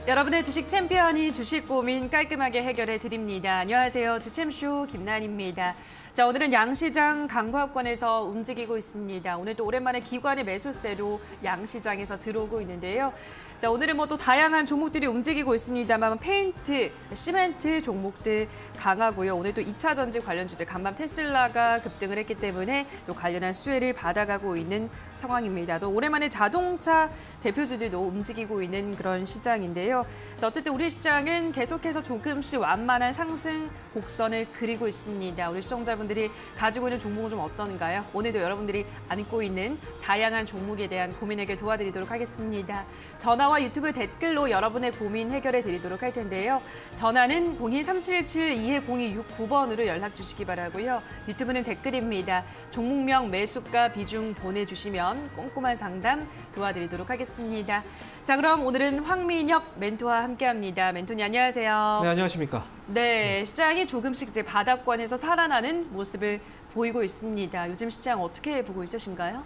여러분의 주식 챔피언이 주식 고민 깔끔하게 해결해 드립니다. 안녕하세요. 주챔쇼 김난입니다. 자, 오늘은 양시장 강보합권에서 움직이고 있습니다. 오늘 또 오랜만에 기관의 매수세도 양시장에서 들어오고 있는데요. 자, 오늘은 뭐 또 다양한 종목들이 움직이고 있습니다만 페인트, 시멘트 종목들 강하고요. 오늘 또 2차 전지 관련주들 간밤 테슬라가 급등을 했기 때문에 또 관련한 수혜를 받아가고 있는 상황입니다. 또 오랜만에 자동차 대표주들도 움직이고 있는 그런 시장인데요. 자, 어쨌든 우리 시장은 계속해서 조금씩 완만한 상승 곡선을 그리고 있습니다. 우리 시청자분들이 가지고 있는 종목은 좀 어떤가요? 오늘도 여러분들이 안고 있는 다양한 종목에 대한 고민 해결 도와드리도록 하겠습니다. 전화와 유튜브 댓글로 여러분의 고민 해결해 드리도록 할 텐데요. 전화는 02-377-210-69번으로 연락 주시기 바라고요. 유튜브는 댓글입니다. 종목명, 매수가, 비중 보내주시면 꼼꼼한 상담 도와드리도록 하겠습니다. 자, 그럼 오늘은 황민혁 멘토와 함께합니다. 멘토님 안녕하세요. 네, 안녕하십니까. 네, 시장이 조금씩 이제 바닥권에서 살아나는 모습을 보이고 있습니다. 요즘 시장 어떻게 보고 있으신가요?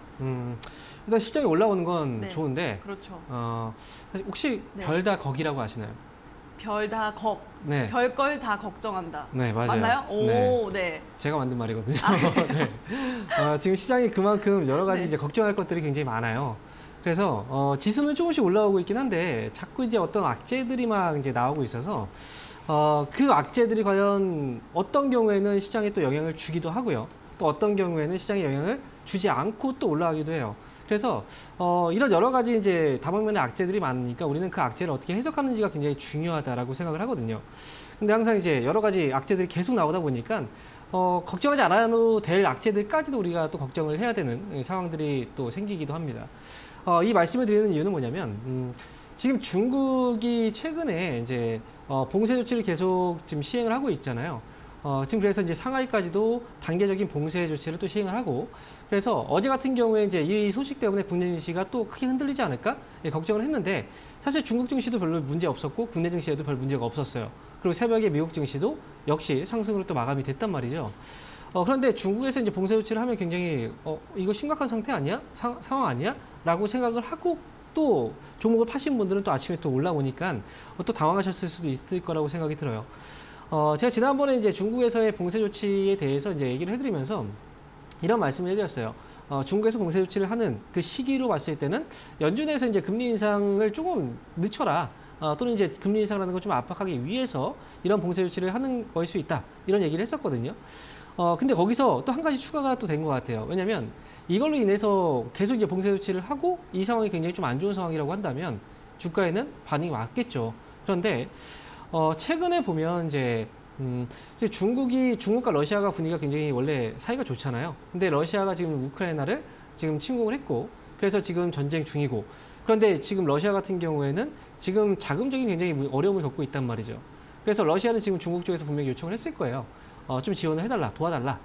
일단 시장이 올라오는 건 네, 좋은데, 그렇죠. 혹시 네. 별 다 거기라고 아시나요? 별 다 걱, 네. 별걸 다 걱정한다. 네, 맞아요. 맞나요? 오, 네. 제가 만든 말이거든요. 네. 지금 시장이 그만큼 여러 가지 네. 이제 걱정할 것들이 굉장히 많아요. 그래서 지수는 조금씩 올라오고 있긴 한데 자꾸 이제 어떤 악재들이 막 이제 나오고 있어서 그 악재들이 과연 어떤 경우에는 시장에 또 영향을 주기도 하고요. 또 어떤 경우에는 시장에 영향을 주지 않고 또 올라가기도 해요. 그래서 이런 여러 가지 이제 다방면의 악재들이 많으니까 우리는 그 악재를 어떻게 해석하는지가 굉장히 중요하다라고 생각을 하거든요. 근데 항상 이제 여러 가지 악재들이 계속 나오다 보니까 걱정하지 않아도 될 악재들까지도 우리가 또 걱정을 해야 되는 상황들이 또 생기기도 합니다. 이 말씀을 드리는 이유는 뭐냐면 지금 중국이 최근에 이제 봉쇄 조치를 계속 지금 시행을 하고 있잖아요. 지금 그래서 이제 상하이까지도 단계적인 봉쇄 조치를 또 시행을 하고, 그래서 어제 같은 경우에 이제 이 소식 때문에 국내 증시가 또 크게 흔들리지 않을까 걱정을 했는데, 사실 중국 증시도 별로 문제 없었고 국내 증시에도 별 문제가 없었어요. 그리고 새벽에 미국 증시도 역시 상승으로 또 마감이 됐단 말이죠. 그런데 중국에서 이제 봉쇄 조치를 하면 굉장히 이거 심각한 상태 아니야? 상황 아니야? 라고 생각을 하고 또 종목을 파신 분들은 또 아침에 또 올라오니까 또 당황하셨을 수도 있을 거라고 생각이 들어요. 제가 지난번에 이제 중국에서의 봉쇄 조치에 대해서 이제 얘기를 해드리면서 이런 말씀을 해드렸어요. 중국에서 봉쇄 조치를 하는 그 시기로 봤을 때는 연준에서 이제 금리 인상을 조금 늦춰라. 또는 이제 금리 인상이라는 걸 좀 압박하기 위해서 이런 봉쇄 조치를 하는 거일 수 있다. 이런 얘기를 했었거든요. 근데 거기서 또 한 가지 추가가 또 된 것 같아요. 왜냐면 이걸로 인해서 계속 이제 봉쇄 조치를 하고 이 상황이 굉장히 좀 안 좋은 상황이라고 한다면 주가에는 반응이 왔겠죠. 그런데 최근에 보면 이제 중국과 러시아가 분위기가 굉장히 원래 사이가 좋잖아요. 근데 러시아가 지금 우크라이나를 지금 침공을 했고, 그래서 지금 전쟁 중이고, 그런데 지금 러시아 같은 경우에는 지금 자금적인 굉장히 어려움을 겪고 있단 말이죠. 그래서 러시아는 지금 중국 쪽에서 분명히 요청을 했을 거예요. 좀 지원을 해달라, 도와달라.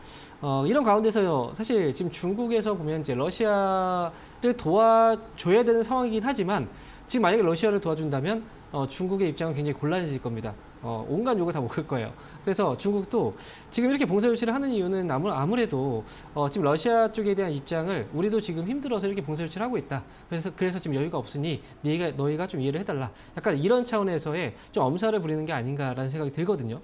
이런 가운데서 사실 지금 중국에서 보면 이제 러시아를 도와줘야 되는 상황이긴 하지만 지금 만약에 러시아를 도와준다면 중국의 입장은 굉장히 곤란해질 겁니다. 온갖 욕을 다 먹을 거예요. 그래서 중국도 지금 이렇게 봉쇄 조치를 하는 이유는 아무래도 지금 러시아 쪽에 대한 입장을 우리도 지금 힘들어서 이렇게 봉쇄 조치를 하고 있다. 그래서 지금 여유가 없으니 너희가 좀 이해를 해달라. 약간 이런 차원에서의 좀 엄살을 부리는 게 아닌가라는 생각이 들거든요.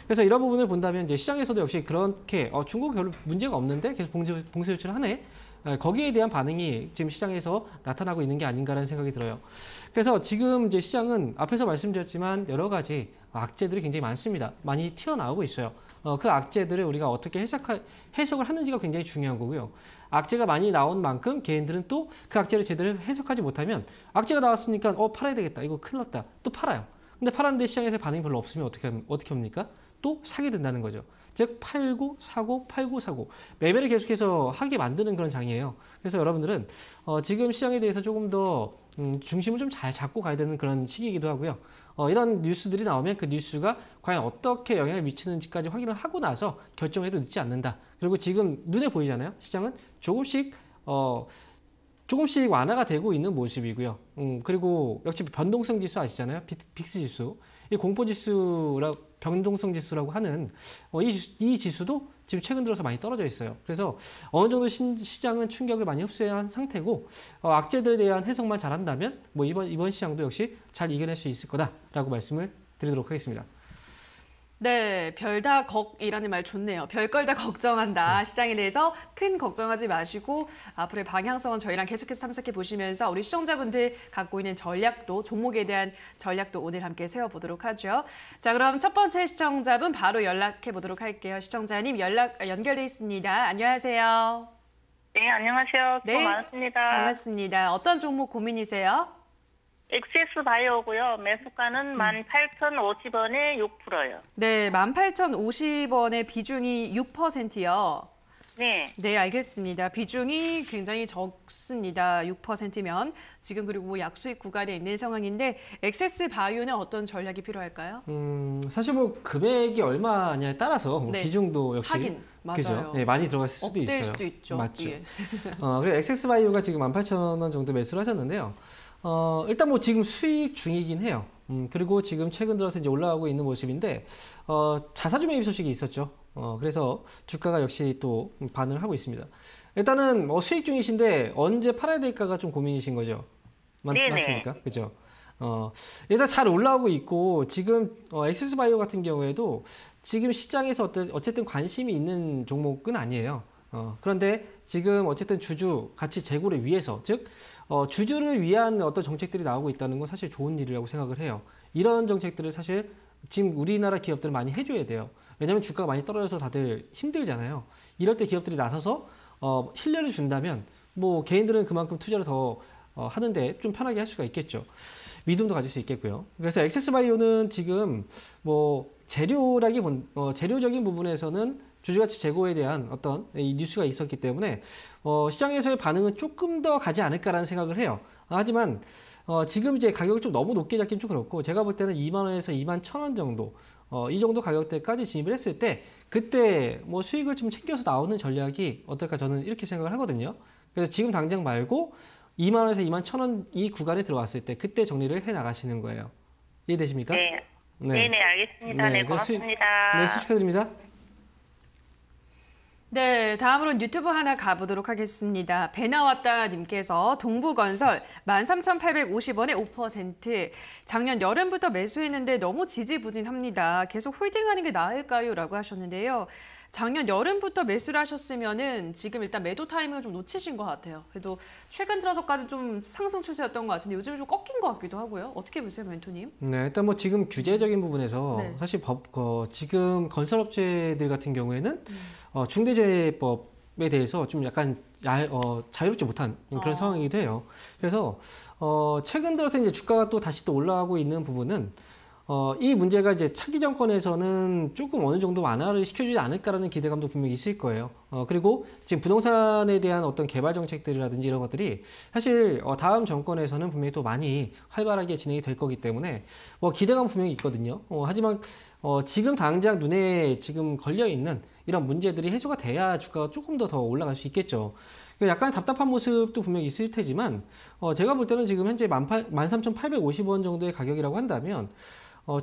그래서 이런 부분을 본다면 이제 시장에서도 역시 그렇게 중국 별로 문제가 없는데 계속 봉쇄 조치를 하네. 거기에 대한 반응이 지금 시장에서 나타나고 있는 게 아닌가라는 생각이 들어요. 그래서 지금 이제 시장은 앞에서 말씀드렸지만 여러 가지 악재들이 굉장히 많습니다. 많이 튀어나오고 있어요. 그 악재들을 우리가 어떻게 해석을 하는지가 굉장히 중요한 거고요. 악재가 많이 나온 만큼 개인들은 또 그 악재를 제대로 해석하지 못하면 악재가 나왔으니까 팔아야 되겠다. 이거 큰일 났다. 또 팔아요. 근데 팔았는데 시장에서 반응이 별로 없으면 어떻게 합니까? 또 사게 된다는 거죠. 즉 팔고 사고 팔고 사고 매매를 계속해서 하게 만드는 그런 장이에요. 그래서 여러분들은 지금 시장에 대해서 조금 더 중심을 좀 잘 잡고 가야 되는 그런 시기이기도 하고요. 이런 뉴스들이 나오면 그 뉴스가 과연 어떻게 영향을 미치는지까지 확인을 하고 나서 결정해도 늦지 않는다. 그리고 지금 눈에 보이잖아요. 시장은 조금씩 완화가 되고 있는 모습이고요. 그리고 역시 변동성 지수 아시잖아요. 빅스 지수. 이 공포 지수라고 변동성 지수라고 하는 이 지수도 지금 최근 들어서 많이 떨어져 있어요. 그래서 어느 정도 시장은 충격을 많이 흡수한 상태고 악재들에 대한 해석만 잘한다면 뭐 이번 시장도 역시 잘 이겨낼 수 있을 거다라고 말씀을 드리도록 하겠습니다. 네, 별다 걱이라는 말 좋네요. 별걸 다 걱정한다. 시장에 대해서 큰 걱정하지 마시고 앞으로의 방향성은 저희랑 계속해서 탐색해 보시면서 우리 시청자분들 갖고 있는 전략도, 종목에 대한 전략도 오늘 함께 세워보도록 하죠. 자, 그럼 첫 번째 시청자분 바로 연락해 보도록 할게요. 시청자님 연결돼 있습니다. 안녕하세요. 네, 안녕하세요. 수고 네, 많으십니다. 반갑습니다. 어떤 종목 고민이세요? 엑세스 바이오고요. 매수가는 18,050원에 6%요. 네, 18,050원의 비중이 6%요. 네. 네, 알겠습니다. 비중이 굉장히 적습니다. 6%면 지금 그리고 뭐 약수익 구간에 있는 상황인데 엑세스 바이오는 어떤 전략이 필요할까요? 사실 뭐 금액이 얼마냐에 따라서 뭐 네. 비중도 역시 하긴, 맞아요. 그죠? 네, 많이 들어갔을 수도 억대일 있어요. 수도 있죠. 맞죠. 예. 그리고 엑세스바이오가 지금 18,000원 정도 매수를 하셨는데요. 일단 뭐 지금 수익 중이긴 해요. 그리고 지금 최근 들어서 이제 올라가고 있는 모습인데 자사주 매입 소식이 있었죠. 그래서 주가가 역시 또 반응을 하고 있습니다. 일단은 수익 중이신데 언제 팔아야 될까가 좀 고민이신 거죠. 네네. 맞습니까? 그죠? 일단 잘 올라오고 있고 지금 엑세스바이오 같은 경우에도 지금 시장에서 어쨌든 관심이 있는 종목은 아니에요. 그런데 지금 어쨌든 주주 가치 제고를 위해서 즉 주주를 위한 어떤 정책들이 나오고 있다는 건 사실 좋은 일이라고 생각을 해요. 이런 정책들을 사실 지금 우리나라 기업들은 많이 해줘야 돼요. 왜냐하면 주가가 많이 떨어져서 다들 힘들잖아요. 이럴 때 기업들이 나서서 신뢰를 준다면 뭐 개인들은 그만큼 투자를 더 하는데 좀 편하게 할 수가 있겠죠. 믿음도 가질 수 있겠고요. 그래서 엑세스바이오는 지금 뭐 재료적인 부분에서는 주주가치 제고에 대한 어떤 이 뉴스가 있었기 때문에 시장에서의 반응은 조금 더 가지 않을까라는 생각을 해요. 하지만 지금 이제 가격을 좀 너무 높게 잡긴 좀 그렇고 제가 볼 때는 2만 원에서 2만 1,000원 정도 이 정도 가격대까지 진입을 했을 때 그때 뭐 수익을 좀 챙겨서 나오는 전략이 어떨까 저는 이렇게 생각을 하거든요. 그래서 지금 당장 말고 2만 원에서 2만 1,000원 이 구간에 들어왔을 때 그때 정리를 해 나가시는 거예요. 이해되십니까? 네. 네, 네, 알겠습니다. 네, 고맙습니다. 네, 수익 축하드립니다. 네, 다음으로는 유튜브 하나 가보도록 하겠습니다. 배 나왔다 님께서 동부건설 13,850원에 5%. 작년 여름부터 매수했는데 너무 지지부진합니다. 계속 홀딩하는 게 나을까요? 라고 하셨는데요. 작년 여름부터 매수를 하셨으면은 지금 일단 매도 타이밍을 좀 놓치신 것 같아요. 그래도 최근 들어서까지 좀 상승 추세였던 것 같은데 요즘 좀 꺾인 것 같기도 하고요. 어떻게 보세요, 멘토님? 네, 일단 뭐 지금 규제적인 부분에서 네. 사실 지금 건설업체들 같은 경우에는 중대재해법에 대해서 좀 약간 자유롭지 못한 그런 상황이기도 해요. 그래서 최근 들어서 이제 주가가 또 다시 또 올라가고 있는 부분은 이 문제가 이제 차기 정권에서는 조금 어느 정도 완화를 시켜주지 않을까라는 기대감도 분명히 있을 거예요. 그리고 지금 부동산에 대한 어떤 개발 정책들이라든지 이런 것들이 사실 다음 정권에서는 분명히 또 많이 활발하게 진행이 될 거기 때문에 뭐 기대감 분명히 있거든요. 하지만 지금 당장 눈에 지금 걸려 있는 이런 문제들이 해소가 돼야 주가가 조금 더 올라갈 수 있겠죠. 약간 답답한 모습도 분명히 있을 테지만 제가 볼 때는 지금 현재 13,850원 정도의 가격이라고 한다면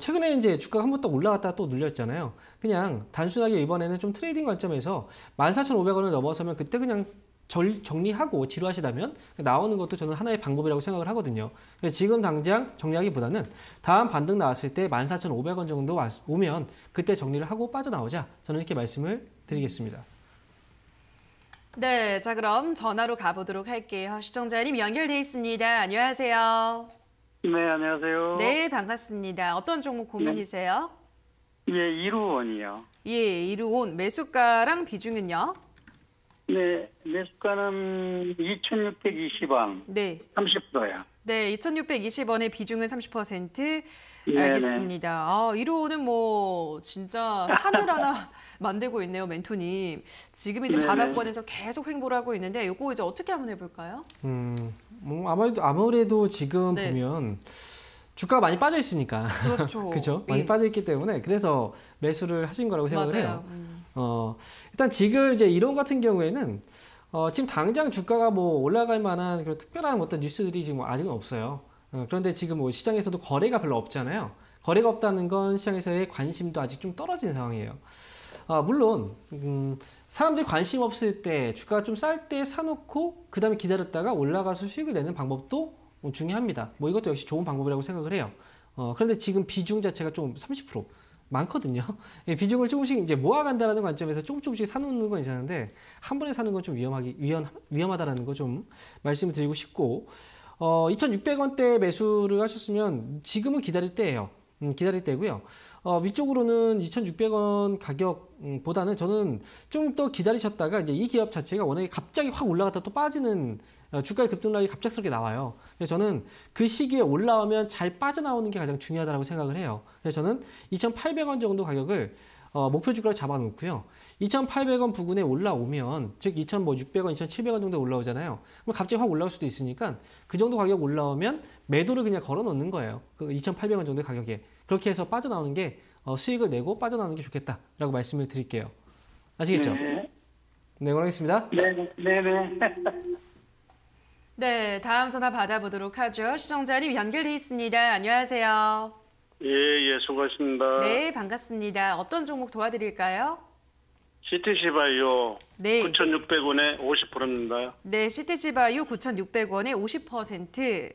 최근에 이제 주가가 한 번 더 올라갔다가 또 눌렸잖아요. 그냥 단순하게 이번에는 좀 트레이딩 관점에서 14,500원을 넘어서면 그때 그냥 정리하고 지루하시다면 나오는 것도 저는 하나의 방법이라고 생각을 하거든요. 그래서 지금 당장 정리하기보다는 다음 반등 나왔을 때 14,500원 정도 오면 그때 정리를 하고 빠져나오자 저는 이렇게 말씀을 드리겠습니다. 네, 자 그럼 전화로 가보도록 할게요. 시청자님 연결돼 있습니다. 안녕하세요. 네, 안녕하세요. 네, 반갑습니다. 어떤 종목 고민이세요? 예, 이루원이요. 예, 이루온 매수가랑 비중은요? 네, 매수가는 2,620원, 네. 30%요. 네, 2,620원의 비중은 30%. 네네. 알겠습니다. 이루오는 뭐 진짜 산을 하나 만들고 있네요, 멘토님. 지금 이제 네네. 바닥권에서 계속 횡보를 하고 있는데 이거 이제 어떻게 한번 해볼까요? 뭐 아무래도 지금 네. 보면 주가가 많이 빠져 있으니까 그렇죠. 그죠? 많이 예. 빠져 있기 때문에 그래서 매수를 하신 거라고 생각을 맞아요. 해요. 일단 지금 이제 이론 같은 경우에는 지금 당장 주가가 뭐 올라갈 만한 그런 특별한 어떤 뉴스들이 지금 아직은 없어요. 그런데 지금 뭐 시장에서도 거래가 별로 없잖아요. 거래가 없다는 건 시장에서의 관심도 아직 좀 떨어진 상황이에요. 물론 사람들이 관심 없을 때 주가가 좀 쌀 때 사놓고 그 다음에 기다렸다가 올라가서 수익을 내는 방법도 중요합니다. 뭐 이것도 역시 좋은 방법이라고 생각을 해요. 그런데 지금 비중 자체가 좀 30% 많거든요. 예, 비중을 조금씩 이제 모아간다라는 관점에서 조금씩 사놓는 건 괜찮은데 한 번에 사는 건 좀 위험하다라는 거 좀 말씀을 드리고 싶고 2,600원대 매수를 하셨으면 지금은 기다릴 때예요. 기다릴 때고요. 위쪽으로는 2,600원 가격보다는 저는 좀 더 기다리셨다가 이제 이 기업 자체가 워낙에 갑자기 확 올라갔다 또 빠지는 주가의 급등락이 갑작스럽게 나와요. 그래서 저는 그 시기에 올라오면 잘 빠져나오는 게 가장 중요하다고 생각을 해요. 그래서 저는 2,800원 정도 가격을 목표 주가로 잡아놓고요. 2,800원 부근에 올라오면 즉 2,600원, 2,700원 정도 올라오잖아요. 그럼 갑자기 확 올라올 수도 있으니까 그 정도 가격 올라오면 매도를 그냥 걸어 놓는 거예요. 그 2,800원 정도의 가격에. 그렇게 해서 빠져나오는 게 수익을 내고 빠져나오는 게 좋겠다라고 말씀을 드릴게요. 아시겠죠? 네. 네, 응원하겠습니다. 네네. 네, 다음 전화 받아보도록 하죠. 시청자님 연결돼 있습니다. 안녕하세요. 예, 수고하십니다. 네, 반갑습니다. 어떤 종목 도와드릴까요? CTC 바이오 네. 9,600원에 50%입니다. 네, CTC바이오 9,600원에 50%.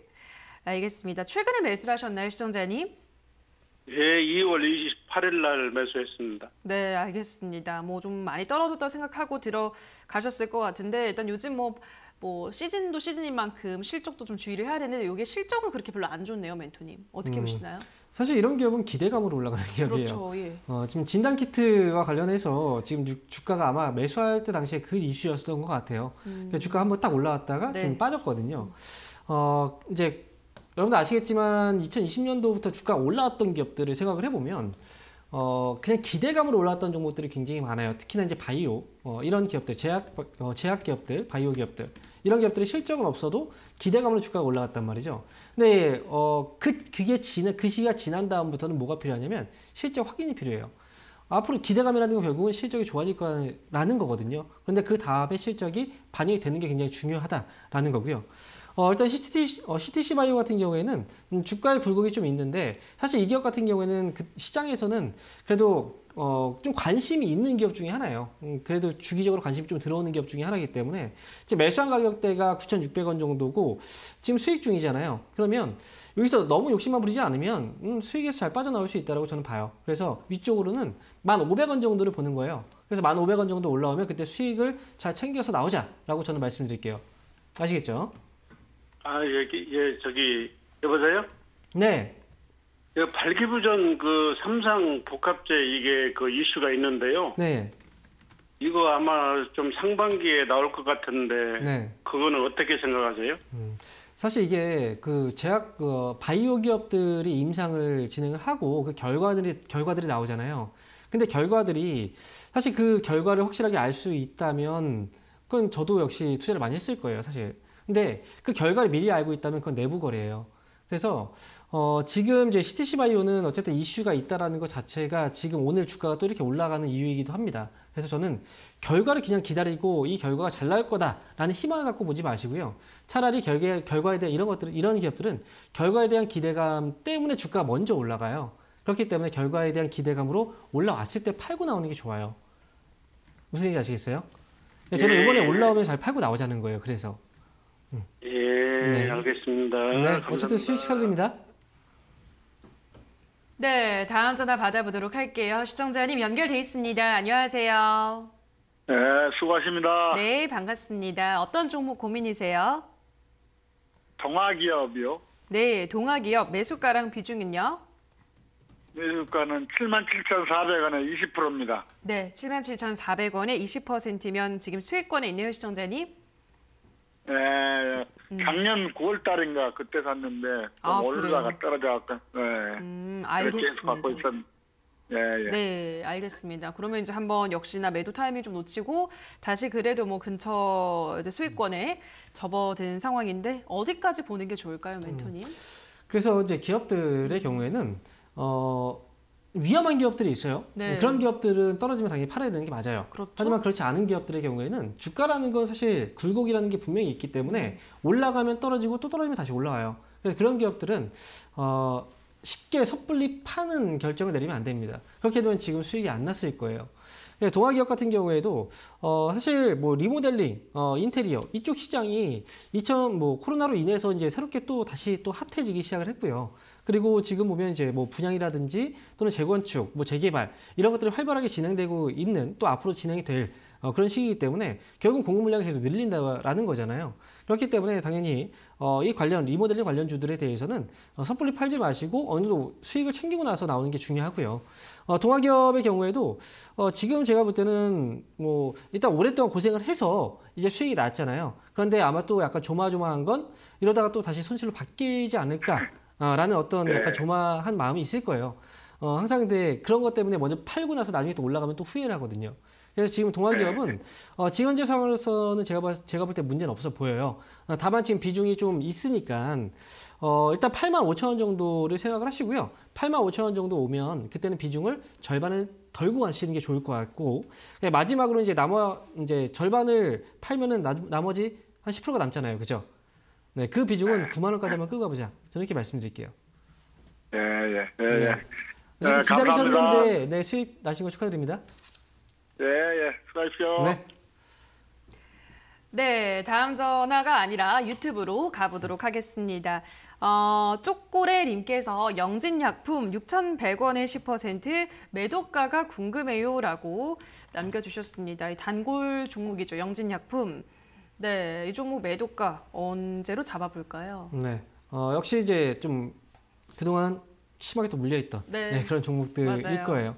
알겠습니다. 최근에 매수를 하셨나요, 시청자님? 예, 2월 28일 날 매수했습니다. 네, 알겠습니다. 뭐 좀 많이 떨어졌다 생각하고 들어가셨을 것 같은데 일단 요즘 뭐 시즌도 시즌인 만큼 실적도 좀 주의를 해야 되는데 이게 실적은 그렇게 별로 안 좋네요, 멘토님. 어떻게 보시나요? 사실 이런 기업은 기대감으로 올라가는 기업이에요. 그렇죠, 예. 지금 진단키트와 관련해서 지금 주가가 아마 매수할 때 당시에 그 이슈였던 것 같아요. 그러니까 주가 한번 딱 올라왔다가 네. 좀 빠졌거든요. 이제 여러분들 아시겠지만 2020년도부터 주가가 올라왔던 기업들을 생각을 해보면 그냥 기대감으로 올라왔던 종목들이 굉장히 많아요. 특히나 이제 바이오 이런 기업들, 제약 기업들, 바이오 기업들 이런 기업들이 실적은 없어도 기대감으로 주가가 올라갔단 말이죠. 근데 그 시기가 지난 다음부터는 뭐가 필요하냐면 실적 확인이 필요해요. 앞으로 기대감이라는 건 결국은 실적이 좋아질 거라는 거거든요. 그런데 그 다음에 실적이 반영이 되는 게 굉장히 중요하다라는 거고요. 일단 CTC 바이오 같은 경우에는 주가의 굴곡이 좀 있는데 사실 이 기업 같은 경우에는 그 시장에서는 그래도 좀 관심이 있는 기업 중에 하나예요. 그래도 주기적으로 관심이 좀 들어오는 기업 중에 하나이기 때문에 지금 매수한 가격대가 9,600원 정도고 지금 수익 중이잖아요. 그러면 여기서 너무 욕심만 부리지 않으면 수익에서 잘 빠져나올 수 있다고 저는 봐요. 그래서 위쪽으로는 1,500원 정도를 보는 거예요. 그래서 1,500원 정도 올라오면 그때 수익을 잘 챙겨서 나오자라고 저는 말씀드릴게요. 아시겠죠? 여보세요? 네. 발기부전 그 삼상 복합제 이게 그 이슈가 있는데요. 네. 이거 아마 좀 상반기에 나올 것 같은데 네. 그거는 어떻게 생각하세요? 사실 이게 그 제약 바이오 기업들이 임상을 진행을 하고 그 결과들이 나오잖아요. 근데 결과들이 사실 그 결과를 확실하게 알 수 있다면 그건 저도 역시 투자를 많이 했을 거예요, 사실. 근데 그 결과를 미리 알고 있다면 그건 내부 거래예요. 그래서 지금 이제 CTC 바이오는 어쨌든 이슈가 있다라는 것 자체가 지금 오늘 주가가 또 이렇게 올라가는 이유이기도 합니다. 그래서 저는 결과를 그냥 기다리고 이 결과가 잘 나올 거다라는 희망을 갖고 보지 마시고요. 차라리 결과에 대한 이런 기업들은 결과에 대한 기대감 때문에 주가가 먼저 올라가요. 그렇기 때문에 결과에 대한 기대감으로 올라왔을 때 팔고 나오는 게 좋아요. 무슨 얘기인지 아시겠어요? 저는 이번에 올라오면 잘 팔고 나오자는 거예요. 그래서. 예, 네. 알겠습니다. 네, 감사합니다. 어쨌든 수익 축하드립니다. 네, 다음 전화 받아보도록 할게요. 시청자님 연결돼 있습니다. 안녕하세요. 네, 수고하십니다. 네, 반갑습니다. 어떤 종목 고민이세요? 동아기업이요. 네, 동아기업 매수가랑 비중은요? 매수가는 77,400원에 20%입니다. 네, 77,400원에 20%면 지금 수익권에 있네요, 시청자님. 네, 작년 9월 달인가 그때 샀는데 좀 아, 올라가 그래요? 떨어져갖고 네. 그렇게 해서 갖고 알겠습니다. 있었는데 예. 네, 알겠습니다. 그러면 이제 한번 역시나 매도 타이밍 좀 놓치고 다시 그래도 뭐 근처 이제 수익권에 접어든 상황인데 어디까지 보는 게 좋을까요, 멘토님? 그래서 이제 기업들의 경우에는 위험한 기업들이 있어요. 네. 그런 기업들은 떨어지면 당연히 팔아야 되는 게 맞아요. 그렇죠. 하지만 그렇지 않은 기업들의 경우에는 주가라는 건 사실 굴곡이라는 게 분명히 있기 때문에 올라가면 떨어지고 또 떨어지면 다시 올라와요. 그래서 그런 기업들은 쉽게 섣불리 파는 결정을 내리면 안 됩니다. 그렇게 되면 지금 수익이 안 났을 거예요. 동아기업 같은 경우에도 사실 뭐 리모델링, 인테리어 이쪽 시장이 코로나로 인해서 이제 새롭게 또 다시 또 핫해지기 시작을 했고요. 그리고 지금 보면 이제 뭐 분양이라든지 또는 재건축, 뭐 재개발 이런 것들이 활발하게 진행되고 있는 또 앞으로 진행이 될 그런 시기이기 때문에 결국 공급 물량이 계속 늘린다라는 거잖아요. 그렇기 때문에 당연히 이 관련 리모델링 관련주들에 대해서는 섣불리 팔지 마시고 어느 정도 수익을 챙기고 나서 나오는 게 중요하고요. 동아기업의 경우에도 지금 제가 볼 때는 뭐 일단 오랫동안 고생을 해서 이제 수익이 났잖아요. 그런데 아마 또 약간 조마조마한 건 이러다가 또 다시 손실로 바뀌지 않을까라는 어떤 약간 조마한 마음이 있을 거예요. 항상 근데 그런 것 때문에 먼저 팔고 나서 나중에 또 올라가면 또 후회를 하거든요. 그래서 지금 동아기업은 지금 현재 상황으로서는 제가 볼 때 문제는 없어 보여요. 다만 지금 비중이 좀 있으니까 일단 85,000원 정도를 생각을 하시고요. 85,000원 정도 오면 그때는 비중을 절반을 덜고 가시는 게 좋을 것 같고 마지막으로 이제 절반을 팔면은 나머지 한 10%가 남잖아요, 그죠? 네, 그 비중은 9만 원까지 한번 끌고 가보자. 저는 이렇게 말씀드릴게요. 네. 기다리셨는데 네, 수익 나신 거 축하드립니다. 수고하십시오. 네. 네, 다음 전화가 아니라 유튜브로 가보도록 하겠습니다. 쪼꼬레님께서 영진약품 6,100원에 10% 매도가가 궁금해요라고 남겨주셨습니다. 이 단골 종목이죠, 영진약품. 네, 이 종목 매도가 언제로 잡아볼까요? 네, 역시 이제 좀 그동안 심하게 또 물려있던 그런 종목들일 맞아요. 거예요.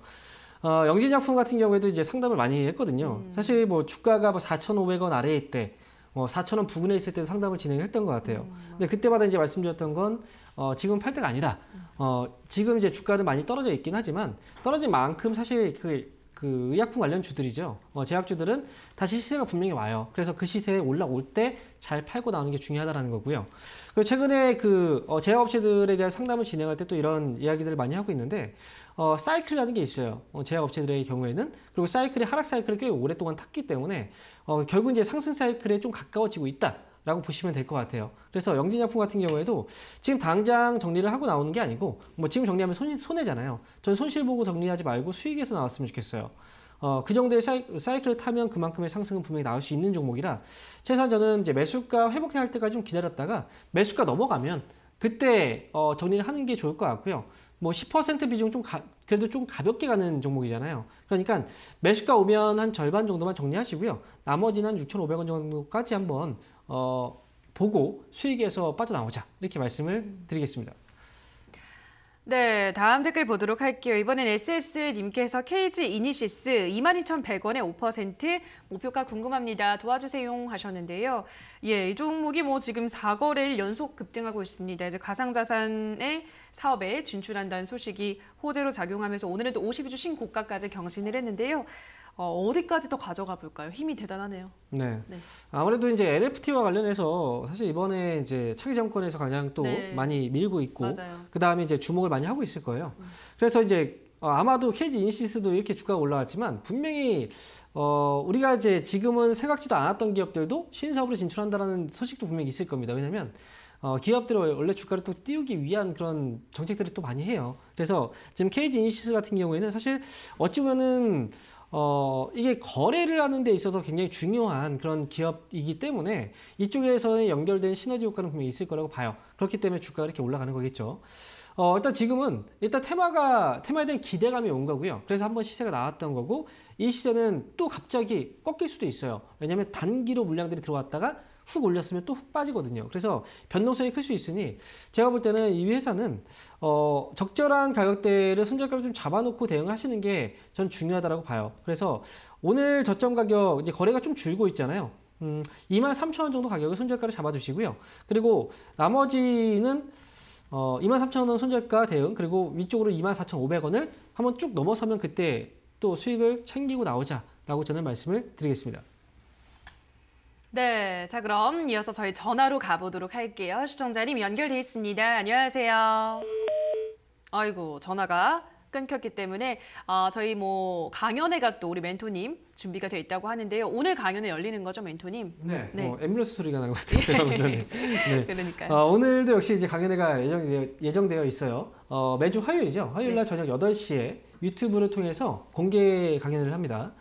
영진약품 같은 경우에도 이제 상담을 많이 했거든요. 사실 뭐 주가가 4,500원 아래에 있대, 4,000원 부근에 있을 때도 상담을 진행을 했던 것 같아요. 근데 그때마다 이제 말씀드렸던 건 지금 팔 때가 아니다. 지금 이제 주가는 많이 떨어져 있긴 하지만 떨어진 만큼 사실 그 의약품 관련 주들이죠. 제약주들은 다시 시세가 분명히 와요. 그래서 그 시세에 올라올 때 잘 팔고 나오는 게 중요하다는 거고요. 그리고 최근에 제약업체들에 대한 상담을 진행할 때 또 이런 이야기들을 많이 하고 있는데 사이클이라는 게 있어요. 제약업체들의 경우에는. 그리고 사이클이 하락 사이클을 꽤 오랫동안 탔기 때문에 결국 이제 상승 사이클에 좀 가까워지고 있다. 라고 보시면 될 것 같아요. 그래서 영진약품 같은 경우에도 지금 당장 정리를 하고 나오는 게 아니고 뭐 지금 정리하면 손해잖아요. 전 손실 보고 정리하지 말고 수익에서 나왔으면 좋겠어요. 그 정도의 사이클을 타면 그만큼의 상승은 분명히 나올 수 있는 종목이라 최소한 저는 이제 매수가 회복할 때까지 좀 기다렸다가 매수가 넘어가면 그때 정리를 하는 게 좋을 것 같고요. 뭐 10% 비중 그래도 좀 가볍게 가는 종목이잖아요. 그러니까 매수가 오면 한 절반 정도만 정리하시고요. 나머지는 한 6,500원 정도까지 한번 보고 수익에서 빠져나오자 이렇게 말씀을 드리겠습니다. 네, 다음 댓글 보도록 할게요. 이번엔 SS님께서 KG 이니시스 22,100원에 5% 목표가 궁금합니다. 도와주세요 하셨는데요. 예, 이 종목이 뭐 지금 4거래일 연속 급등하고 있습니다. 이제 가상자산의 사업에 진출한다는 소식이 호재로 작용하면서 오늘은 또 52주 신고가까지 경신을 했는데요. 어디까지 더 가져가 볼까요? 힘이 대단하네요. 네. 아무래도 이제 NFT와 관련해서 사실 이번에 이제 차기 정권에서 가장 또 많이 밀고 있고, 그 다음에 이제 주목을 많이 하고 있을 거예요. 그래서 이제 아마도 KG 이니시스도 이렇게 주가가 올라왔지만 분명히 우리가 이제 지금은 생각지도 않았던 기업들도 신사업으로 진출한다는 소식도 분명히 있을 겁니다. 왜냐하면 기업들이 원래 주가를 또 띄우기 위한 그런 정책들을 또 많이 해요. 그래서 지금 KG 이니시스 같은 경우에는 사실 어찌 보면은 이게 거래를 하는 데 있어서 굉장히 중요한 그런 기업이기 때문에 이쪽에서 연결된 시너지 효과는 분명히 있을 거라고 봐요. 그렇기 때문에 주가가 이렇게 올라가는 거겠죠. 일단 지금은 테마에 대한 기대감이 온 거고요. 그래서 한번 시세가 나왔던 거고 이 시세는 또 갑자기 꺾일 수도 있어요. 왜냐하면 단기로 물량들이 들어왔다가 훅 올렸으면 또 훅 빠지거든요. 그래서 변동성이 클 수 있으니 제가 볼 때는 이 회사는 적절한 가격대를 손절가로 좀 잡아놓고 대응을 하시는 게 전 중요하다고 봐요. 그래서 오늘 저점 가격 이제 거래가 좀 줄고 있잖아요. 23,000원 정도 가격을 손절가로 잡아주시고요. 그리고 나머지는 23,000원 손절가 대응 그리고 위쪽으로 24,500원을 한번 쭉 넘어서면 그때 또 수익을 챙기고 나오자라고 저는 말씀을 드리겠습니다. 네, 자 그럼 이어서 저희 전화로 가보도록 할게요. 시청자님 연결돼 있습니다. 안녕하세요. 아이고 전화가 끊겼기 때문에 저희 뭐 강연회가 또 우리 멘토님 준비가 돼 있다고 하는데요. 오늘 강연회 열리는 거죠, 멘토님? 네. 앰뷸런스 소리가 나는 것 같아요. 네. 그러니까요. 오늘도 역시 이제 강연회가 예정되어 있어요. 매주 화요일이죠. 화요일 날 저녁 8시에 유튜브를 통해서 공개 강연을 합니다.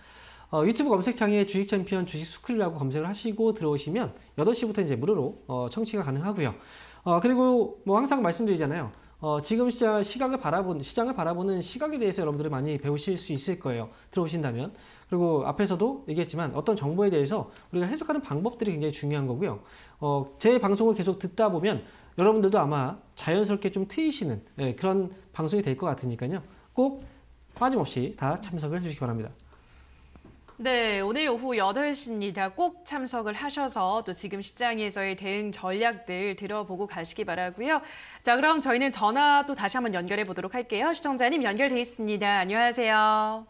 유튜브 검색창에 주식 챔피언 주식 스쿨이라고 검색을 하시고 들어오시면 8시부터 이제 무료로 청취가 가능하고요. 그리고 뭐 항상 말씀드리잖아요. 지금 시장을 바라보는 시각에 대해서 여러분들이 많이 배우실 수 있을 거예요. 들어오신다면. 그리고 앞에서도 얘기했지만 어떤 정보에 대해서 우리가 해석하는 방법들이 굉장히 중요한 거고요. 제 방송을 계속 듣다 보면 여러분들도 아마 자연스럽게 좀 트이시는 그런 방송이 될 것 같으니까요. 꼭 빠짐없이 다 참석을 해주시기 바랍니다. 네, 오늘 오후 8시입니다. 꼭 참석을 하셔서 또 지금 시장에서의 대응 전략들 들어보고 가시기 바라고요. 자, 그럼 저희는 전화 또 다시 한번 연결해 보도록 할게요. 시청자님 연결돼 있습니다. 안녕하세요.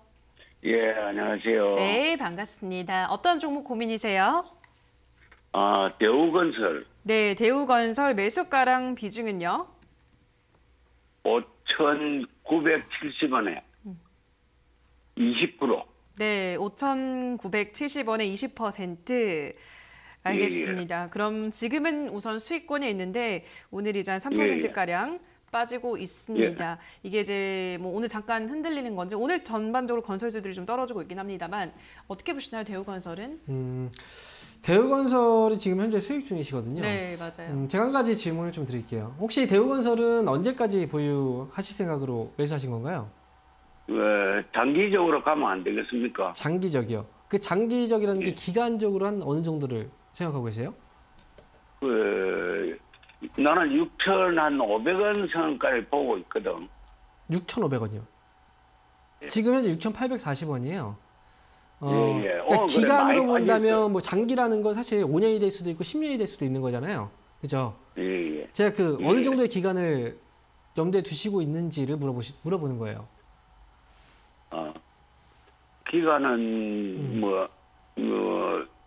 예, 안녕하세요. 네, 반갑습니다. 어떤 종목 고민이세요? 대우건설 네, 대우건설 매수가랑 비중은요? 5,970원에 20%. 네, 5,970원에 20%. 알겠습니다. 그럼 지금은 우선 수익권에 있는데 오늘 이제 한 3%가량 빠지고 있습니다. 이게 이제 뭐 오늘 잠깐 흔들리는 건지 오늘 전반적으로 건설주들이 좀 떨어지고 있긴 합니다만 어떻게 보시나요, 대우건설은? 대우건설이 지금 현재 수익 중이시거든요. 네, 맞아요. 제가 한 가지 질문을 좀 드릴게요. 혹시 대우건설은 언제까지 보유하실 생각으로 매수하신 건가요? 장기적으로 가면 안 되겠습니까? 장기적이요. 그 장기적이라는 게 기간적으로 한 어느 정도를 생각하고 계세요? 나는 6,500원 선까지 보고 있거든. 6,500원이요. 지금 현재 6,840원이에요. 그래, 기간으로 많이 본다면 뭐 장기라는 건 사실 5년이 될 수도 있고 10년이 될 수도 있는 거잖아요. 그죠? 제가 어느 정도의 기간을 염두에 두시고 있는지를 물어보는 거예요. 기간은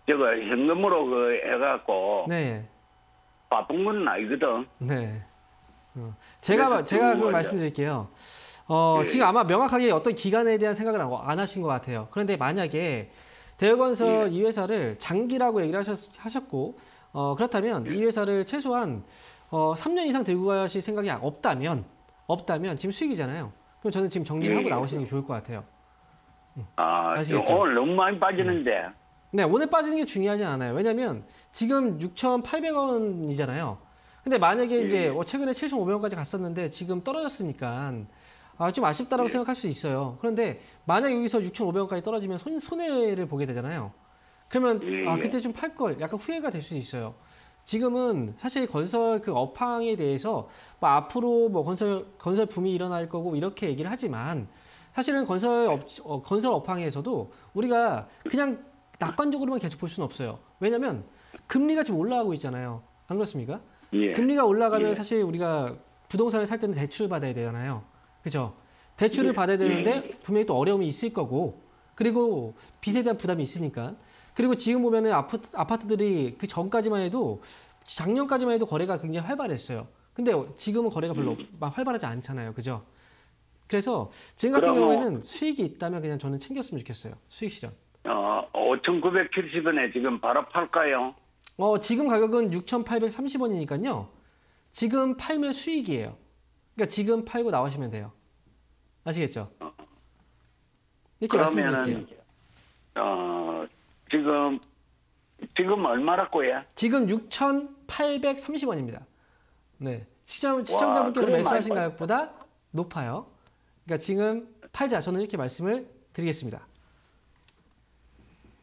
제가 현금으로 해갖고 네. 바쁜 건 아니거든. 네. 제가 그걸 말씀드릴게요. 지금 아마 명확하게 어떤 기간에 대한 생각을 안 하신 것 같아요. 그런데 만약에 대우건설 이 회사를 장기라고 얘기를 하셨고 그렇다면 이 회사를 최소한 3년 이상 들고 가실 생각이 없다면 지금 수익이잖아요. 그럼 저는 지금 정리를 하고 나오시는 게 좋을 것 같아요. 아시겠죠? 오늘 너무 많이 빠지는데. 네, 오늘 빠지는 게 중요하지 않아요. 왜냐면 지금 6,800원이잖아요. 근데 만약에 이제 최근에 7,500원까지 갔었는데 지금 떨어졌으니까 좀 아쉽다라고 생각할 수 있어요. 그런데 만약 여기서 6,500원까지 떨어지면 손해를 보게 되잖아요. 그러면 그때 좀 팔 걸 약간 후회가 될 수 있어요. 지금은 사실 건설 그 업황에 대해서 뭐 앞으로 뭐 건설 붐이 일어날 거고 이렇게 얘기를 하지만 사실은 건설 업황에서도 우리가 그냥 낙관적으로만 계속 볼 수는 없어요. 왜냐하면 금리가 지금 올라가고 있잖아요. 안 그렇습니까? 금리가 올라가면 사실 우리가 부동산을 살 때는 대출을 받아야 되잖아요. 그죠? 대출을 받아야 되는데 분명히 또 어려움이 있을 거고 그리고 빚에 대한 부담이 있으니까 그리고 지금 보면은 아파트들이 그 전까지만 해도 작년까지만 해도 거래가 굉장히 활발했어요. 근데 지금은 거래가 별로 활발하지 않잖아요. 그죠? 그래서 지금 같은 경우에는 수익이 있다면 그냥 저는 챙겼으면 좋겠어요. 수익 실현. 5,970원에 지금 바로 팔까요? 지금 가격은 6,830원이니까요. 지금 팔면 수익이에요. 그러니까 지금 팔고 나오시면 돼요. 아시겠죠? 이렇게 말씀드릴게요. 지금 얼마라고요? 지금 6,830원입니다. 네. 시청자분께서 매수하신 가격보다 높아요. 그러니까 지금 팔자. 저는 이렇게 말씀을 드리겠습니다.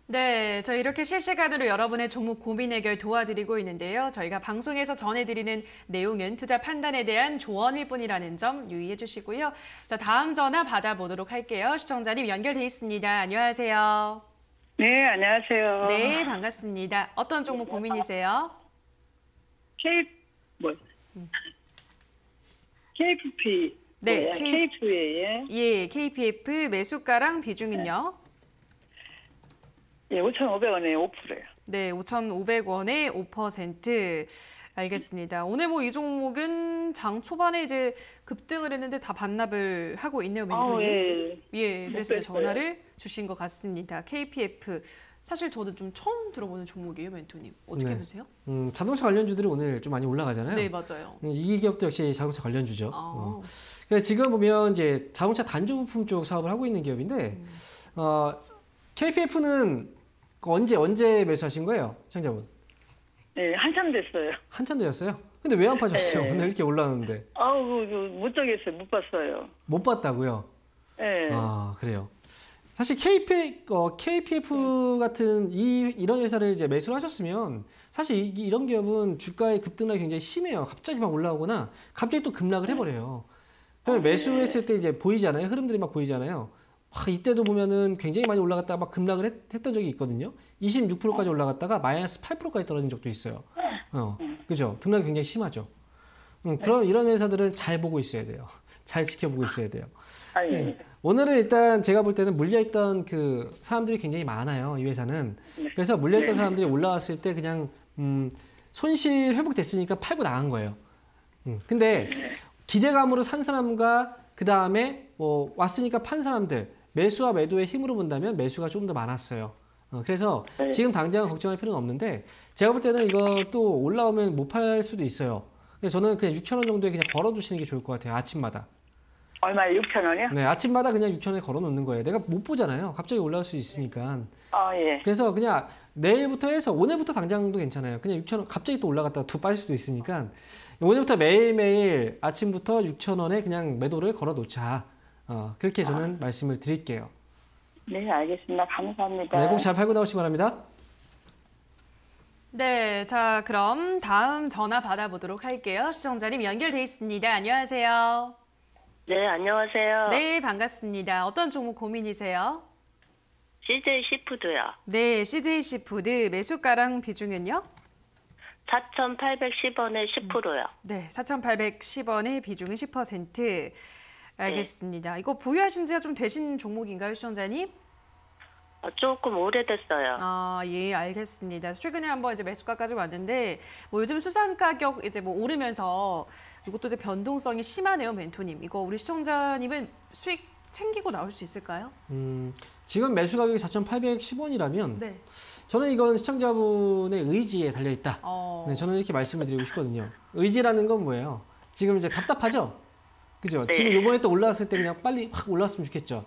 네, 저희 이렇게 실시간으로 여러분의 종목 고민 해결 도와드리고 있는데요. 저희가 방송에서 전해드리는 내용은 투자 판단에 대한 조언일 뿐이라는 점 유의해 주시고요. 자, 다음 전화 받아보도록 할게요. 시청자님 연결돼 있습니다. 안녕하세요. 네, 안녕하세요. 네, 반갑습니다. 어떤 종목 고민이세요? KPP. 네, KP예요. 예, KPF 매수가랑 비중은요? 예, 5,500원에 5%예요. 네, 5,500원에 5%. 알겠습니다. 오늘 뭐 이 종목은 장 초반에 이제 급등을 했는데 다 반납을 하고 있네요, 멘토님. 그래서 이제 전화를 주신 것 같습니다. KPF. 사실 저도 좀 처음 들어보는 종목이에요, 멘토님. 어떻게 보세요? 자동차 관련주들이 오늘 좀 많이 올라가잖아요. 네, 맞아요. 이 기업도 역시 자동차 관련주죠. 그래서 지금 보면 이제 자동차 단조 부품 쪽 사업을 하고 있는 기업인데, KPF는 언제 매수하신 거예요, 시청자분? 네, 한참 됐어요. 한참 되었어요? 근데 왜 안 파셨어요? 네. 오늘 이렇게 올라왔는데. 못 정했어요. 못 봤어요. 못 봤다고요? 네. 아, 그래요. 사실 KPF 같은 이런 회사를 이제 매수를 하셨으면 사실 이런 기업은 주가의 급등락이 굉장히 심해요. 갑자기 막 올라오거나 갑자기 또 급락을 해버려요. 그러면 매수했을 때 이제 보이잖아요. 흐름들이 막 보이잖아요. 이때도 보면은 굉장히 많이 올라갔다가 막 급락을 했던 적이 있거든요. 26%까지 올라갔다가 마이너스 8%까지 떨어진 적도 있어요. 그죠? 등락이 굉장히 심하죠. 그럼 이런 회사들은 잘 보고 있어야 돼요. 잘 지켜보고 있어야 돼요. 네. 오늘은 일단 제가 볼 때는 물려있던 그 사람들이 굉장히 많아요. 이 회사는. 그래서 물려있던 사람들이 올라왔을 때 그냥 손실 회복됐으니까 팔고 나간 거예요. 근데 기대감으로 산 사람과 그 다음에 왔으니까 판 사람들 매수와 매도의 힘으로 본다면 매수가 좀 더 많았어요. 그래서 지금 당장 걱정할 필요는 없는데 제가 볼 때는 이거 또 올라오면 못 팔 수도 있어요. 그래서 저는 그냥 6,000원 정도에 그냥 걸어두시는 게 좋을 것 같아요. 아침마다. 얼마에 6,000원이요? 네, 아침마다 그냥 6,000원에 걸어 놓는 거예요. 내가 못 보잖아요. 갑자기 올라올 수 있으니까. 예. 그래서 그냥 내일부터 해서 오늘부터 당장도 괜찮아요. 그냥 6,000원 갑자기 또 올라갔다가 또 빠질 수도 있으니까 오늘부터 매일매일 아침부터 6,000원에 그냥 매도를 걸어 놓자. 그렇게 저는 말씀을 드릴게요. 네, 알겠습니다. 감사합니다. 네, 꼭 잘 팔고 나오시기 바랍니다. 네, 자 그럼 다음 전화 받아보도록 할게요. 시청자님 연결돼 있습니다. 안녕하세요. 네, 안녕하세요. 네, 반갑습니다. 어떤 종목 고민이세요? CJ 시푸드요. 네, CJ 시푸드 매수가랑 비중은요? 4,810원에 10%요. 네, 4,810원의 비중은 10%. 알겠습니다. 이거 보유하신 지가 좀 되신 종목인가요, 시청자님? 조금 오래됐어요. 아, 예, 알겠습니다. 최근에 한번 이제 매수가까지 왔는데, 뭐 요즘 수산 가격 이제 뭐 오르면서 이것도 이제 변동성이 심하네요, 멘토님. 이거 우리 시청자님은 수익 챙기고 나올 수 있을까요? 지금 매수 가격이 4,810원이라면 네. 저는 이건 시청자분의 의지에 달려 있다. 네, 저는 이렇게 말씀을 드리고 싶거든요. 의지라는 건 뭐예요? 지금 이제 답답하죠? 그죠? 네. 지금 요번에 또 올라왔을 때 그냥 빨리 확 올라왔으면 좋겠죠.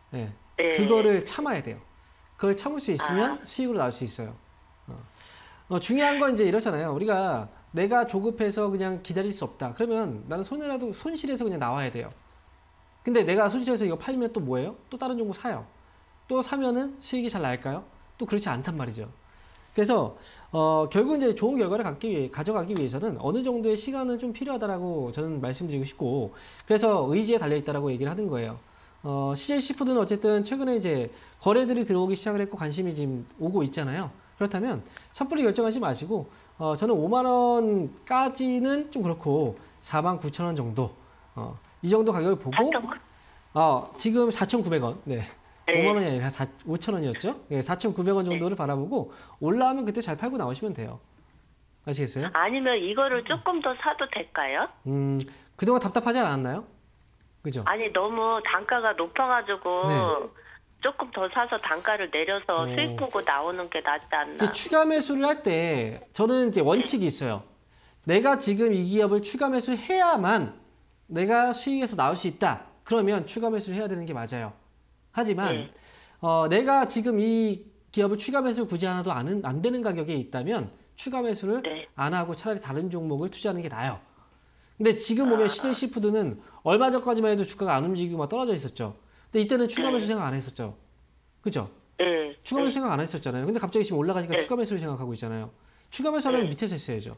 네. 네. 그거를 참아야 돼요. 그걸 참을 수 있으면 수익으로 나올 수 있어요. 중요한 건 이제 이렇잖아요. 우리가 내가 조급해서 그냥 기다릴 수 없다. 그러면 나는 손실해서 그냥 나와야 돼요. 근데 내가 손실해서 이거 팔면 또 뭐예요? 또 다른 종목 사요. 또 사면은 수익이 잘 날까요? 또 그렇지 않단 말이죠. 그래서 결국 이제 좋은 결과를 가져가기 위해서는 어느 정도의 시간은 좀 필요하다라고 저는 말씀드리고 싶고, 그래서 의지에 달려 있다라고 얘기를 하는 거예요. CJ 시푸드는 어쨌든 최근에 이제 거래들이 들어오기 시작을 했고 관심이 지금 오고 있잖아요. 그렇다면 섣불리 결정하지 마시고 저는 5만 원까지는 좀 그렇고 49,000원 정도 이 정도 가격을 보고 지금 4,900원. 네. 5만 원이 아니라 5,000원이었죠. 네, 4,900원 정도를 바라보고 올라오면 그때 잘 팔고 나오시면 돼요. 아시겠어요? 아니면 이거를 조금 더 사도 될까요? 그동안 답답하지 않았나요? 그죠? 아니, 너무 단가가 높아가지고 네. 조금 더 사서 단가를 내려서 수익 보고 나오는 게 낫지 않나. 추가 매수를 할 때 저는 이제 원칙이 있어요. 내가 지금 이 기업을 추가 매수를 해야만 내가 수익에서 나올 수 있다. 그러면 추가 매수를 해야 되는 게 맞아요. 하지만 내가 지금 이 기업을 추가 매수를 굳이 안 해도 안 되는 가격에 있다면 추가 매수를 안 하고 차라리 다른 종목을 투자하는 게 나아요. 근데 지금 보면 CJ 시푸드는 얼마 전까지만 해도 주가가 안 움직이고 막 떨어져 있었죠. 근데 이때는 추가 매수 생각 안 했었죠. 그죠? 추가 매수 생각 안 했었잖아요. 근데 갑자기 지금 올라가니까 추가 매수를 생각하고 있잖아요. 추가 매수하려면 밑에서 했어야죠.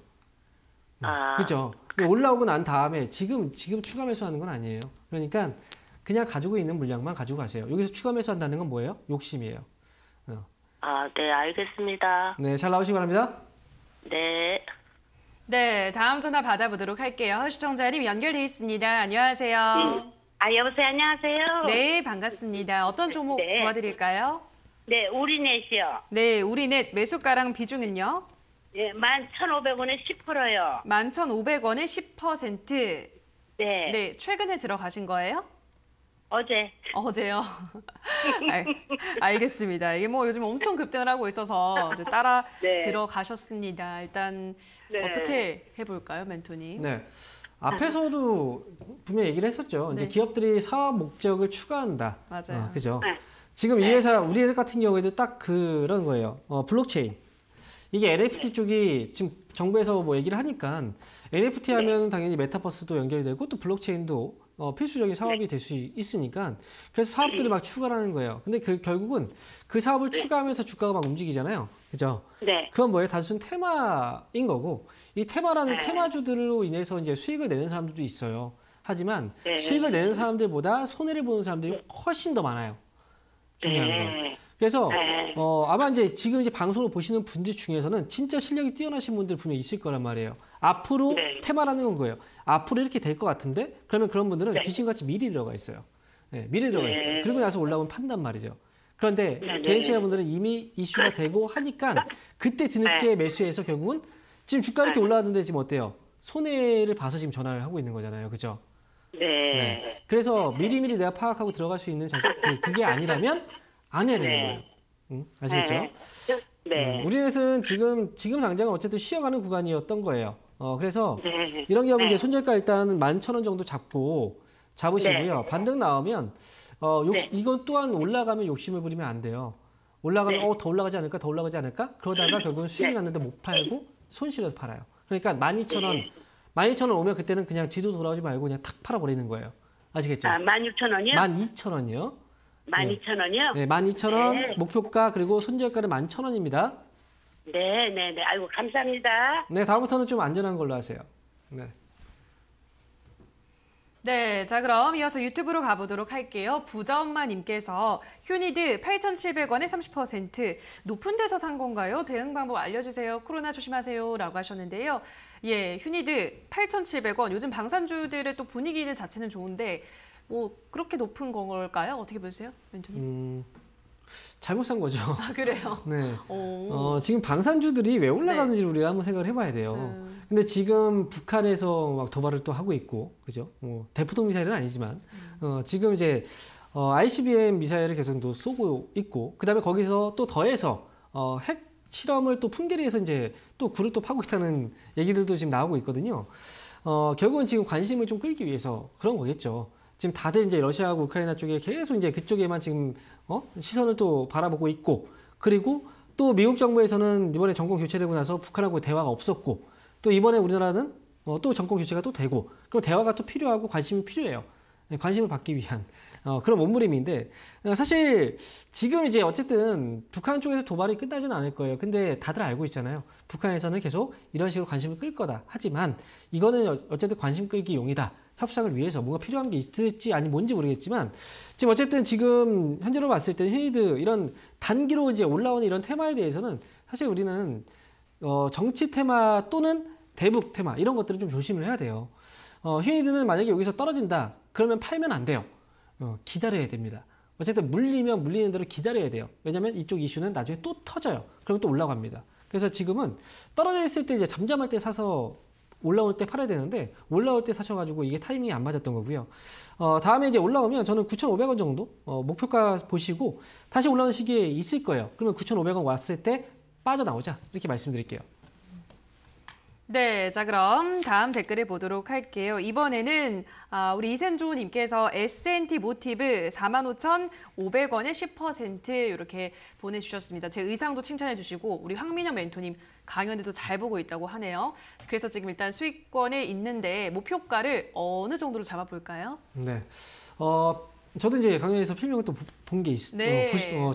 그죠? 올라오고 난 다음에 지금 추가 매수하는 건 아니에요. 그러니까 그냥 가지고 있는 물량만 가지고 가세요. 여기서 추가 매수한다는 건 뭐예요? 욕심이에요. 네, 알겠습니다. 네, 잘 나오시기 바랍니다. 네. 네, 다음 전화 받아보도록 할게요. 시청자님 연결돼 있습니다. 안녕하세요. 여보세요. 안녕하세요. 네, 반갑습니다. 어떤 종목 도와드릴까요? 네, 우리넷이요. 네, 우리넷 매수가랑 비중은요? 네, 11,500원에 10%요. 11,500원에 10%. 네. 네, 최근에 들어가신 거예요? 어제. 어제요? 알겠습니다. 이게 뭐 요즘 엄청 급등을 하고 있어서 따라 들어가셨습니다. 일단 어떻게 해볼까요, 멘토님? 네. 앞에서도 분명히 얘기를 했었죠. 이제 기업들이 사업 목적을 추가한다. 맞아요. 그죠? 지금 이 회사 우리 회사 같은 경우에도 딱 그런 거예요. 블록체인. 이게 NFT 쪽이 지금 정부에서 뭐 얘기를 하니까 NFT 하면 당연히 메타버스도 연결이 되고 또 블록체인도 필수적인 사업이 될 수 있으니까 그래서 사업들을 막 추가하는 거예요. 근데 결국은 그 사업을 추가하면서 주가가 막 움직이잖아요. 그죠? 네. 그건 뭐예요? 단순 테마인 거고 이 테마라는 테마주들로 인해서 이제 수익을 내는 사람들도 있어요. 하지만 수익을 내는 사람들보다 손해를 보는 사람들이 훨씬 더 많아요. 중요한 건. 그래서 아마 이제 지금 이제 방송을 보시는 분들 중에서는 진짜 실력이 뛰어나신 분들 분명히 있을 거란 말이에요. 앞으로 테마라는 건 거예요. 앞으로 이렇게 될 것 같은데 그러면 그런 분들은 귀신같이 미리 들어가 있어요. 네, 미리 들어가 있어요. 그리고 나서 올라오면 판단 말이죠. 그런데 개인 투자자분들은 이미 이슈가 되고 하니까 그때 뒤늦게 매수해서 결국은 지금 주가 이렇게 올라왔는데 지금 어때요? 손해를 봐서 지금 전화를 하고 있는 거잖아요. 그죠? 네. 그래서 미리미리 내가 파악하고 들어갈 수 있는 그게 아니라면 안 해야 되는 거예요. 응? 아시겠죠? 네. 우리넷은 지금 당장은 어쨌든 쉬어가는 구간이었던 거예요. 그래서 이런 경우 이제 손절가 일단 11,000원 정도 잡으시고요. 반등 나오면 이건 또한 올라가면 욕심을 부리면 안 돼요. 올라가면 더 올라가지 않을까? 더 올라가지 않을까? 그러다가 결국은 수익이 났는데 못 팔고 손실해서 팔아요. 그러니까 12,000원 오면 그때는 그냥 뒤도 돌아오지 말고 그냥 탁 팔아버리는 거예요. 아시겠죠? 16,000원이요? 12,000원이요. 12,000원이요? 네, 12,000원 목표가 그리고 손절가는 11,000원입니다. 네. 아이고 감사합니다. 네, 다음부터는 좀 안전한 걸로 하세요. 네. 네, 자 그럼 이어서 유튜브로 가보도록 할게요. 부자엄마님께서 휴니드 8,700원에 30% 높은 데서 산 건가요? 대응 방법 알려주세요. 코로나 조심하세요. 라고 하셨는데요. 예, 휴니드 8,700원. 요즘 방산주들의 또 분위기는 자체는 좋은데 뭐 그렇게 높은 걸까요? 어떻게 보세요, 멘토님? 잘못 산 거죠. 아, 그래요? 네. 지금 방산주들이 왜 올라가는지 우리가 한번 생각을 해봐야 돼요. 근데 지금 북한에서 막 도발을 또 하고 있고, 그죠? 대포동 미사일은 아니지만, 지금 이제 ICBM 미사일을 계속 또 쏘고 있고, 그 다음에 거기서 또 더해서 핵 실험을 또 풍계리 해서 이제 또 굴을 또 파고 있다는 얘기들도 지금 나오고 있거든요. 결국은 지금 관심을 좀 끌기 위해서 그런 거겠죠. 지금 다들 이제 러시아하고 우크라이나 쪽에 계속 이제 그쪽에만 지금 시선을 또 바라보고 있고, 그리고 또 미국 정부에서는 이번에 정권 교체되고 나서 북한하고 대화가 없었고, 또 이번에 우리나라는 또 정권 교체가 또 되고, 그럼 대화가 또 필요하고 관심이 필요해요. 관심을 받기 위한 그런 몸부림인데, 사실 지금 이제 어쨌든 북한 쪽에서 도발이 끝나지는 않을 거예요. 근데 다들 알고 있잖아요. 북한에서는 계속 이런 식으로 관심을 끌 거다. 하지만 이거는 어쨌든 관심 끌기 용이다. 협상을 위해서 뭔가 필요한 게 있을지 아니 뭔지 모르겠지만 지금 어쨌든 지금 현재로 봤을 때 휴니드 이런 단기로 이제 올라오는 이런 테마에 대해서는 사실 우리는 정치 테마 또는 대북 테마 이런 것들은 좀 조심을 해야 돼요. 휴니드는 만약에 여기서 떨어진다 그러면 팔면 안 돼요. 기다려야 됩니다. 어쨌든 물리면 물리는 대로 기다려야 돼요. 왜냐하면 이쪽 이슈는 나중에 또 터져요. 그러면 또 올라갑니다. 그래서 지금은 떨어져 있을 때 이제 잠잠할 때 사서 올라올 때 팔아야 되는데 올라올 때 사셔가지고 이게 타이밍이 안 맞았던 거고요. 다음에 이제 올라오면 저는 9,500원 정도 목표가 보시고 다시 올라오는 시기에 있을 거예요. 그러면 9,500원 왔을 때 빠져나오자 이렇게 말씀드릴게요. 네, 자 그럼 다음 댓글을 보도록 할게요. 이번에는 우리 이센조님께서 S&T 모티브 45,500원에 10% 이렇게 보내주셨습니다. 제 의상도 칭찬해 주시고 우리 황민영 멘토님 강연에도 잘 보고 있다고 하네요. 그래서 지금 일단 수익권에 있는데 목표가를 어느 정도로 잡아볼까요? 네, 저도 이제 강연에서 필명을 또 본 게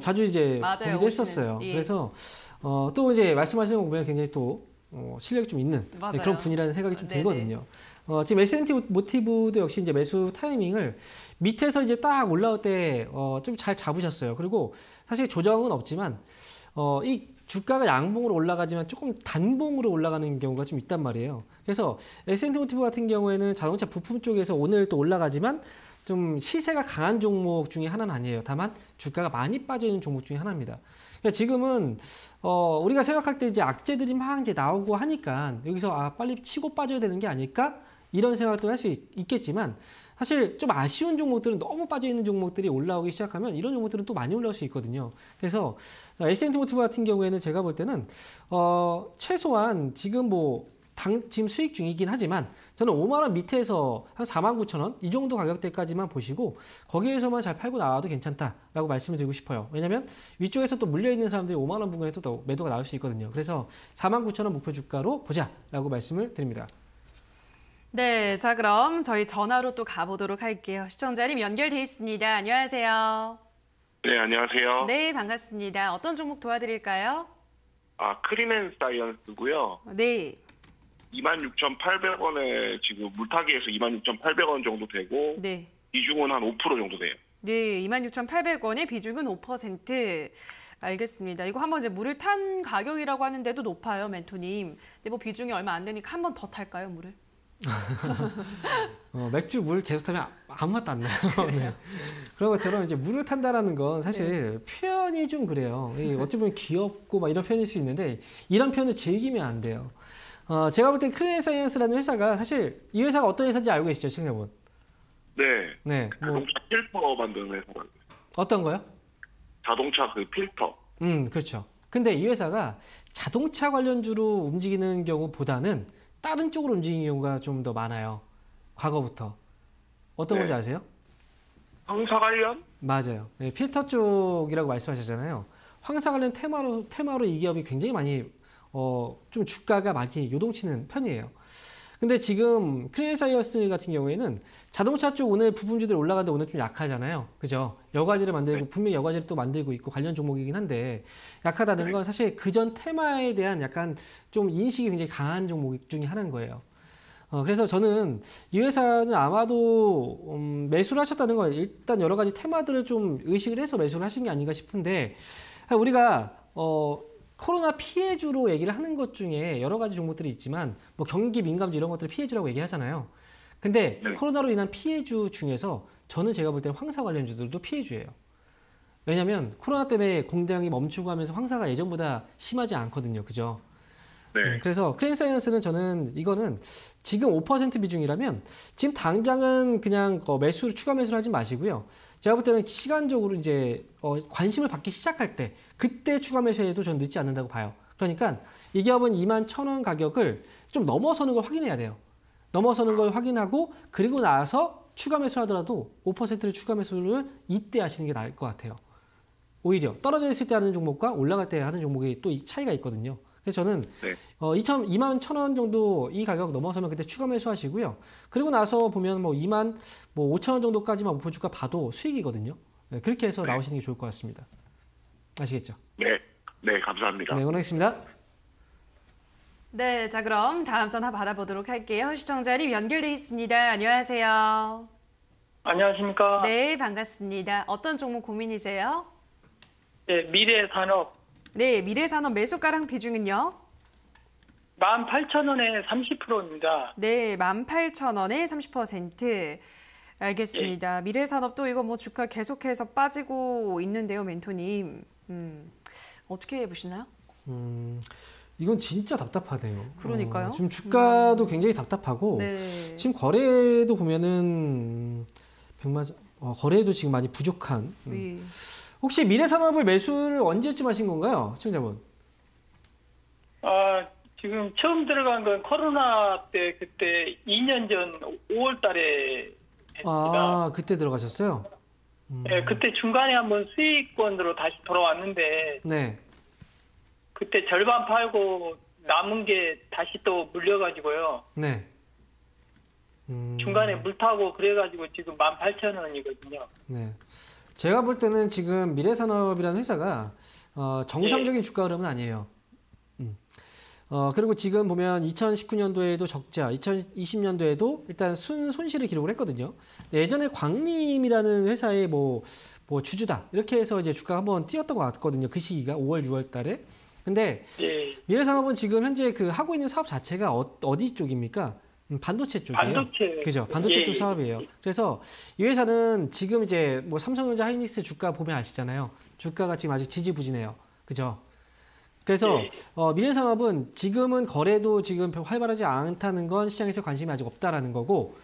자주 이제 맞아요, 보기도 했었어요. 예. 그래서 또 이제 말씀하시는 거 보면 굉장히 또 실력이 좀 있는 그런 분이라는 생각이 좀 들거든요. 지금 S&T 모티브도 역시 이제 매수 타이밍을 밑에서 이제 딱 올라올 때 좀 잘 잡으셨어요. 그리고 사실 조정은 없지만 이 주가가 양봉으로 올라가지만 조금 단봉으로 올라가는 경우가 좀 있단 말이에요. 그래서 S&T 모티브 같은 경우에는 자동차 부품 쪽에서 오늘 또 올라가지만 좀 시세가 강한 종목 중에 하나는 아니에요. 다만 주가가 많이 빠져 있는 종목 중에 하나입니다. 지금은 우리가 생각할 때 이제 악재들이 막 이제 나오고 하니까 여기서 빨리 치고 빠져야 되는 게 아닐까 이런 생각도 할 수 있겠지만 사실 좀 아쉬운 종목들은 너무 빠져 있는 종목들이 올라오기 시작하면 이런 종목들은 또 많이 올라올 수 있거든요. 그래서 S&T 모티브 같은 경우에는 제가 볼 때는 최소한 지금 지금 수익 중이긴 하지만 저는 5만 원 밑에서 한 4만 9천 원 이 정도 가격대까지만 보시고 거기에서만 잘 팔고 나와도 괜찮다라고 말씀을 드리고 싶어요. 왜냐하면 위쪽에서 또 물려있는 사람들이 5만 원 부근에 또 매도가 나올 수 있거든요. 그래서 4만 9천 원 목표 주가로 보자라고 말씀을 드립니다. 네, 자 그럼 저희 전화로 또 가보도록 할게요. 시청자님 연결돼 있습니다. 안녕하세요. 네, 안녕하세요. 네, 반갑습니다. 어떤 종목 도와드릴까요? 크림앤사이언스고요. 네. 26,800원에 지금 물타기에서 26,800원 정도 되고 네. 비중은 한 5% 정도 돼요. 네, 26,800원의 비중은 5%. 알겠습니다. 이거 한번 이제 물을 탄 가격이라고 하는데도 높아요, 멘토님. 근데 뭐 비중이 얼마 안 되니까 한 번 더 탈까요, 물을? 맥주 물 계속 타면 아무 맛도 안 나요. 네. 그런 것처럼 이제 물을 탄다라는 건 사실 표현이 좀 그래요. 어찌 보면 귀엽고 막 이런 표현일 수 있는데 이런 표현을 즐기면 안 돼요. 제가 볼 때 크림앤사이언스라는 회사가 사실 이 회사가 어떤 회사인지 알고 계시죠, 시청자분? 네. 네. 자동차 필터 만드는 회사라고요. 어떤 거요? 자동차 그 필터. 그렇죠. 근데 이 회사가 자동차 관련주로 움직이는 경우보다는 다른 쪽으로 움직이는 경우가 좀 더 많아요. 과거부터. 어떤 건지 아세요? 황사 관련? 맞아요. 네, 필터 쪽이라고 말씀하셨잖아요. 황사 관련 테마로 이 기업이 굉장히 많이 좀 주가가 많이 요동치는 편이에요. 근데 지금 크림앤사이언스 같은 경우에는 자동차 쪽 오늘 부품주들 올라가는데 오늘 좀 약하잖아요. 그죠? 여과지를 만들고 분명히 여과지를 또 만들고 있고 관련 종목이긴 한데 약하다는 건 사실 그전 테마에 대한 약간 좀 인식이 굉장히 강한 종목 중에 하나인 거예요. 그래서 저는 이 회사는 아마도 매수를 하셨다는 건 일단 여러 가지 테마들을 좀 의식을 해서 매수를 하신 게 아닌가 싶은데 우리가 코로나 피해주로 얘기를 하는 것 중에 여러 가지 종목들이 있지만 뭐 경기 민감주 이런 것들을 피해주라고 얘기하잖아요. 근데 코로나로 인한 피해주 중에서 저는 제가 볼 때는 황사 관련주들도 피해주예요. 왜냐하면 코로나 때문에 공장이 멈추고 하면서 황사가 예전보다 심하지 않거든요. 그죠? 네. 그래서 크림앤사이언스는 저는 이거는 지금 5% 비중이라면 지금 당장은 그냥 추가 매수를 하지 마시고요. 제가 볼 때는 시간적으로 이제 관심을 받기 시작할 때 그때 추가 매수해도 저는 늦지 않는다고 봐요. 그러니까 이 기업은 21,000원 가격을 좀 넘어서는 걸 확인해야 돼요. 넘어서는 걸 확인하고 그리고 나서 추가 매수를 하더라도 5%를 추가 매수를 이때 하시는 게 나을 것 같아요. 오히려 떨어져 있을 때 하는 종목과 올라갈 때 하는 종목이 또 차이가 있거든요. 그래서 저는 21,000원 정도 이 가격 넘어서면 그때 추가 매수하시고요. 그리고 나서 보면 뭐 25,000원 정도까지만 목표 주가 봐도 수익이거든요. 네, 그렇게 해서 나오시는 게 좋을 것 같습니다. 아시겠죠? 네, 감사합니다. 네, 응원하겠습니다. 네, 자 그럼 다음 전화 받아보도록 할게요. 시청자님 연결돼 있습니다. 안녕하세요. 안녕하십니까? 네, 반갑습니다. 어떤 종목 고민이세요? 네, 미래산업. 네, 미래산업 매수가랑 비중은요? 18,000원에 30%입니다. 네, 18,000원에 30%. 알겠습니다. 미래산업도 이거 뭐 주가 계속해서 빠지고 있는데요, 멘토님. 어떻게 보시나요? 이건 진짜 답답하네요. 그러니까요. 지금 주가도 굉장히 답답하고 지금 거래도 보면은 거래도 지금 많이 부족한. 혹시 미래산업을 매수를 언제쯤 하신 건가요, 시청자분? 지금 처음 들어간 건 코로나 때 그때 2년 전 5월 달에 했습니다. 그때 들어가셨어요? 네, 그때 중간에 한번 수익권으로 다시 돌아왔는데 네. 그때 절반 팔고 남은 게 다시 또 물려가지고요. 네. 중간에 물 타고 그래가지고 지금 18,000원이거든요. 네. 제가 볼 때는 지금 미래산업이라는 회사가 정상적인 주가 흐름은 아니에요. 그리고 지금 보면 2019년도에도 적자, 2020년도에도 일단 손실을 기록을 했거든요. 예전에 광림이라는 회사의 뭐 주주다 이렇게 해서 이제 주가가 한번 뛰었던 것 같거든요. 그 시기가 5월, 6월 달에. 근데 미래산업은 지금 현재 그 하고 있는 사업 자체가 어디 쪽입니까? 반도체 쪽이에요. 그죠? 반도체 쪽 사업이에요. 그래서 이 회사는 지금 이제 뭐 삼성전자, 하이닉스 주가 보면 아시잖아요. 주가가 지금 아직 지지부진해요. 그죠? 그래서 미래산업은 지금은 거래도 지금 활발하지 않다는 건 시장에서 관심이 아직 없다라는 거고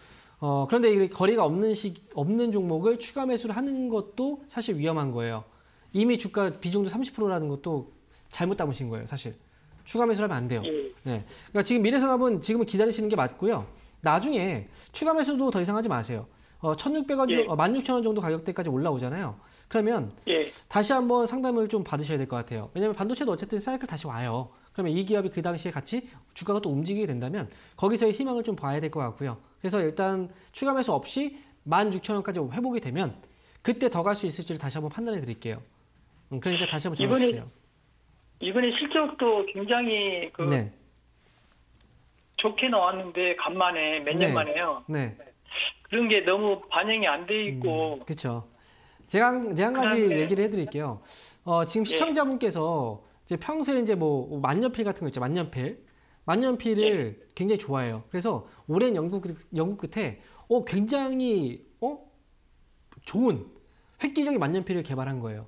그런데 거래가 없는 종목을 추가 매수를 하는 것도 사실 위험한 거예요. 이미 주가 비중도 30%라는 것도 잘못 담으신 거예요, 사실. 추가 매수를 하면 안 돼요. 네. 그러니까 지금 미래산업은 지금은 기다리시는 게 맞고요. 나중에 추가 매수도 더 이상 하지 마세요. 1,600원, 예. 16,000원 정도 가격대까지 올라오잖아요. 그러면 예. 다시 한번 상담을 좀 받으셔야 될 것 같아요. 왜냐하면 반도체도 어쨌든 사이클 다시 와요. 그러면 이 기업이 그 당시에 같이 주가가 또 움직이게 된다면 거기서의 희망을 좀 봐야 될 것 같고요. 그래서 일단 추가 매수 없이 16,000원까지 회복이 되면 그때 더 갈 수 있을지를 다시 한번 판단해 드릴게요. 그러니까 다시 한번 전화 주세요. 이번에 실적도 굉장히 네. 좋게 나왔는데 간만에 몇 년 네. 만에요. 네. 그런 게 너무 반영이 안 돼 있고 그렇죠. 제가 한 가지 그다음에- 얘기를 해드릴게요. 지금 시청자분께서 이제 평소에 이제 뭐 만년필 같은 거 있죠. 만년필을 굉장히 좋아해요. 그래서 오랜 연구 끝에 굉장히 좋은 획기적인 만년필을 개발한 거예요.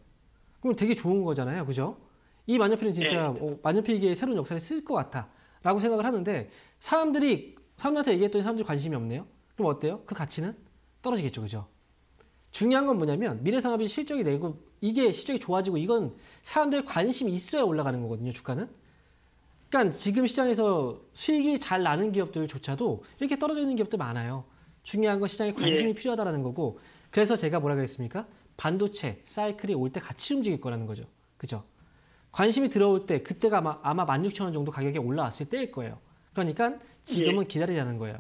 그럼 되게 좋은 거잖아요, 그죠? 이 만년필은 진짜 만년필계의 새로운 역사를 쓸 것 같아라고 생각을 하는데 사람들한테 얘기했더니 사람들이 관심이 없네요. 그럼 어때요? 그 가치는 떨어지겠죠, 그죠? 중요한 건 뭐냐면 미래산업이 실적이 내고 이게 실적이 좋아지고 이건 사람들의 관심이 있어야 올라가는 거거든요, 주가는. 그러니까 지금 시장에서 수익이 잘 나는 기업들조차도 이렇게 떨어져 있는 기업들 많아요. 중요한 건 시장에 관심이 필요하다는 거고 그래서 제가 뭐라 그랬습니까? 반도체 사이클이 올 때 같이 움직일 거라는 거죠. 그죠? 관심이 들어올 때 그때가 아마 16,000원 정도 가격이 올라왔을 때일 거예요. 그러니까 지금은 기다리자는 거예요.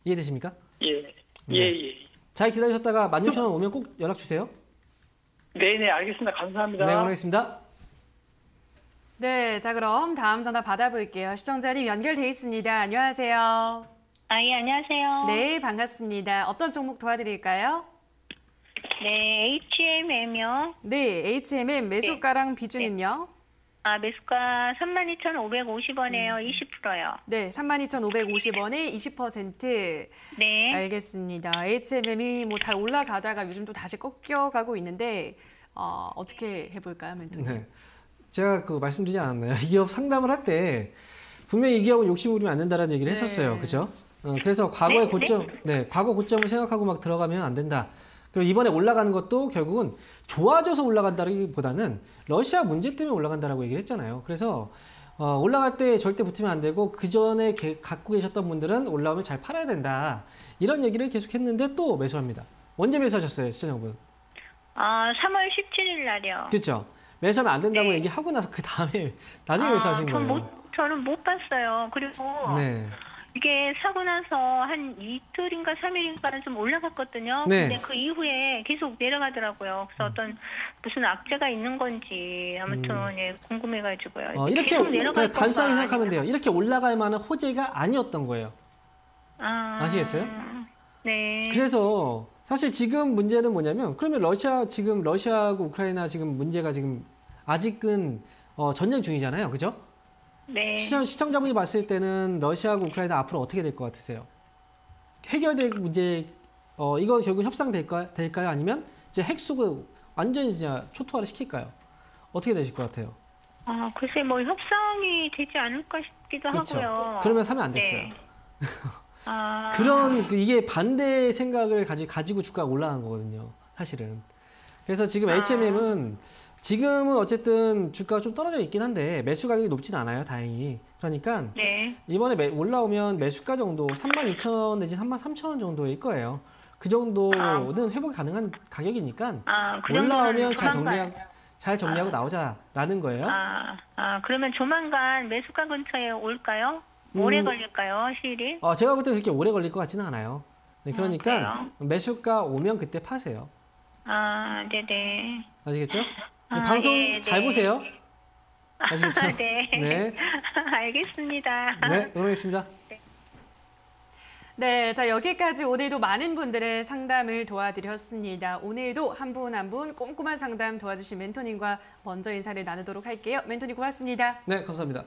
이해되십니까? 예. 잘 기다리셨다가 16,000원 오면 꼭 연락 주세요. 네네, 알겠습니다. 감사합니다. 네, 고맙습니다. 네, 자 그럼 다음 전화 받아볼게요. 시청자님 연결돼 있습니다. 안녕하세요. 예, 안녕하세요. 네, 반갑습니다. 어떤 종목 도와드릴까요? 네, HMM이요. 네, HMM 매수가랑 비중은요? 매수가 32,550원에요. 20%요. 네, 32,550원에 20%. 네. 알겠습니다. HMM이 뭐 잘 올라가다가 요즘 또 다시 꺾여가고 있는데 어떻게 해볼까요, 멘토님? 네. 제가 말씀드리지 않았나요? 이 기업 상담을 할 때 분명히 이 기업은 욕심 부리면 안 된다는 얘기를 했었어요. 그죠? 그래서 과거의 고점, 과거 고점을 생각하고 막 들어가면 안 된다. 그리고 이번에 올라가는 것도 결국은 좋아져서 올라간다기보다는 러시아 문제 때문에 올라간다라고 얘기를 했잖아요. 그래서 올라갈 때 절대 붙으면 안 되고 그 전에 갖고 계셨던 분들은 올라오면 잘 팔아야 된다. 이런 얘기를 계속 했는데 또 매수합니다. 언제 매수하셨어요, 시청자분? 3월 17일 날이요. 그렇죠. 매수하면 안 된다고 얘기하고 나서 그 다음에 나중에 매수하신 거예요. 저는 못 봤어요. 그리고 이게 사고 나서 한 이틀인가 3일인가는 좀 올라갔거든요. 근데 그 이후에 계속 내려가더라고요. 그래서 무슨 악재가 있는 건지 아무튼 궁금해가지고요. 이렇게 단순하게 생각하면 돼요. 이렇게 올라갈 만한 호재가 아니었던 거예요. 아시겠어요? 네. 그래서 사실 지금 문제는 뭐냐면 그러면 러시아하고 우크라이나 지금 문제가 지금 아직은 전쟁 중이잖아요. 그죠? 네. 시청자분이 봤을 때는 러시아하고 우크라이나 앞으로 어떻게 될 것 같으세요? 해결될 문제, 이거 결국 협상될까요? 아니면 이제 핵수고 완전히 진짜 초토화를 시킬까요? 어떻게 되실 것 같아요? 글쎄 뭐 협상이 되지 않을까 싶기도 하고요. 그러면 사면 안 됐어요. 그런 이게 반대 생각을 가지고 주가가 올라간 거거든요. 사실은. 그래서 지금 HMM은 지금은 어쨌든 주가가 좀 떨어져 있긴 한데 매수 가격이 높진 않아요. 다행히. 그러니까 이번에 올라오면 매수가 정도 32,000원 내지 33,000원 정도일 거예요. 그 정도는 회복이 가능한 가격이니까 올라오면 잘 정리하고 나오자라는 거예요. 그러면 조만간 매수가 근처에 올까요? 오래 걸릴까요, 시일이? 제가 볼 때 그렇게 오래 걸릴 것 같지는 않아요. 네, 그러니까 매수가 오면 그때 파세요. 네네. 아시겠죠? 방송 잘 보세요. 아시겠죠? 네. 알겠습니다. 네, 응원하겠습니다. 네, 자 여기까지 오늘도 많은 분들의 상담을 도와드렸습니다. 오늘도 한 분 한 분 꼼꼼한 상담 도와주신 멘토님과 먼저 인사를 나누도록 할게요. 멘토님 고맙습니다. 네, 감사합니다.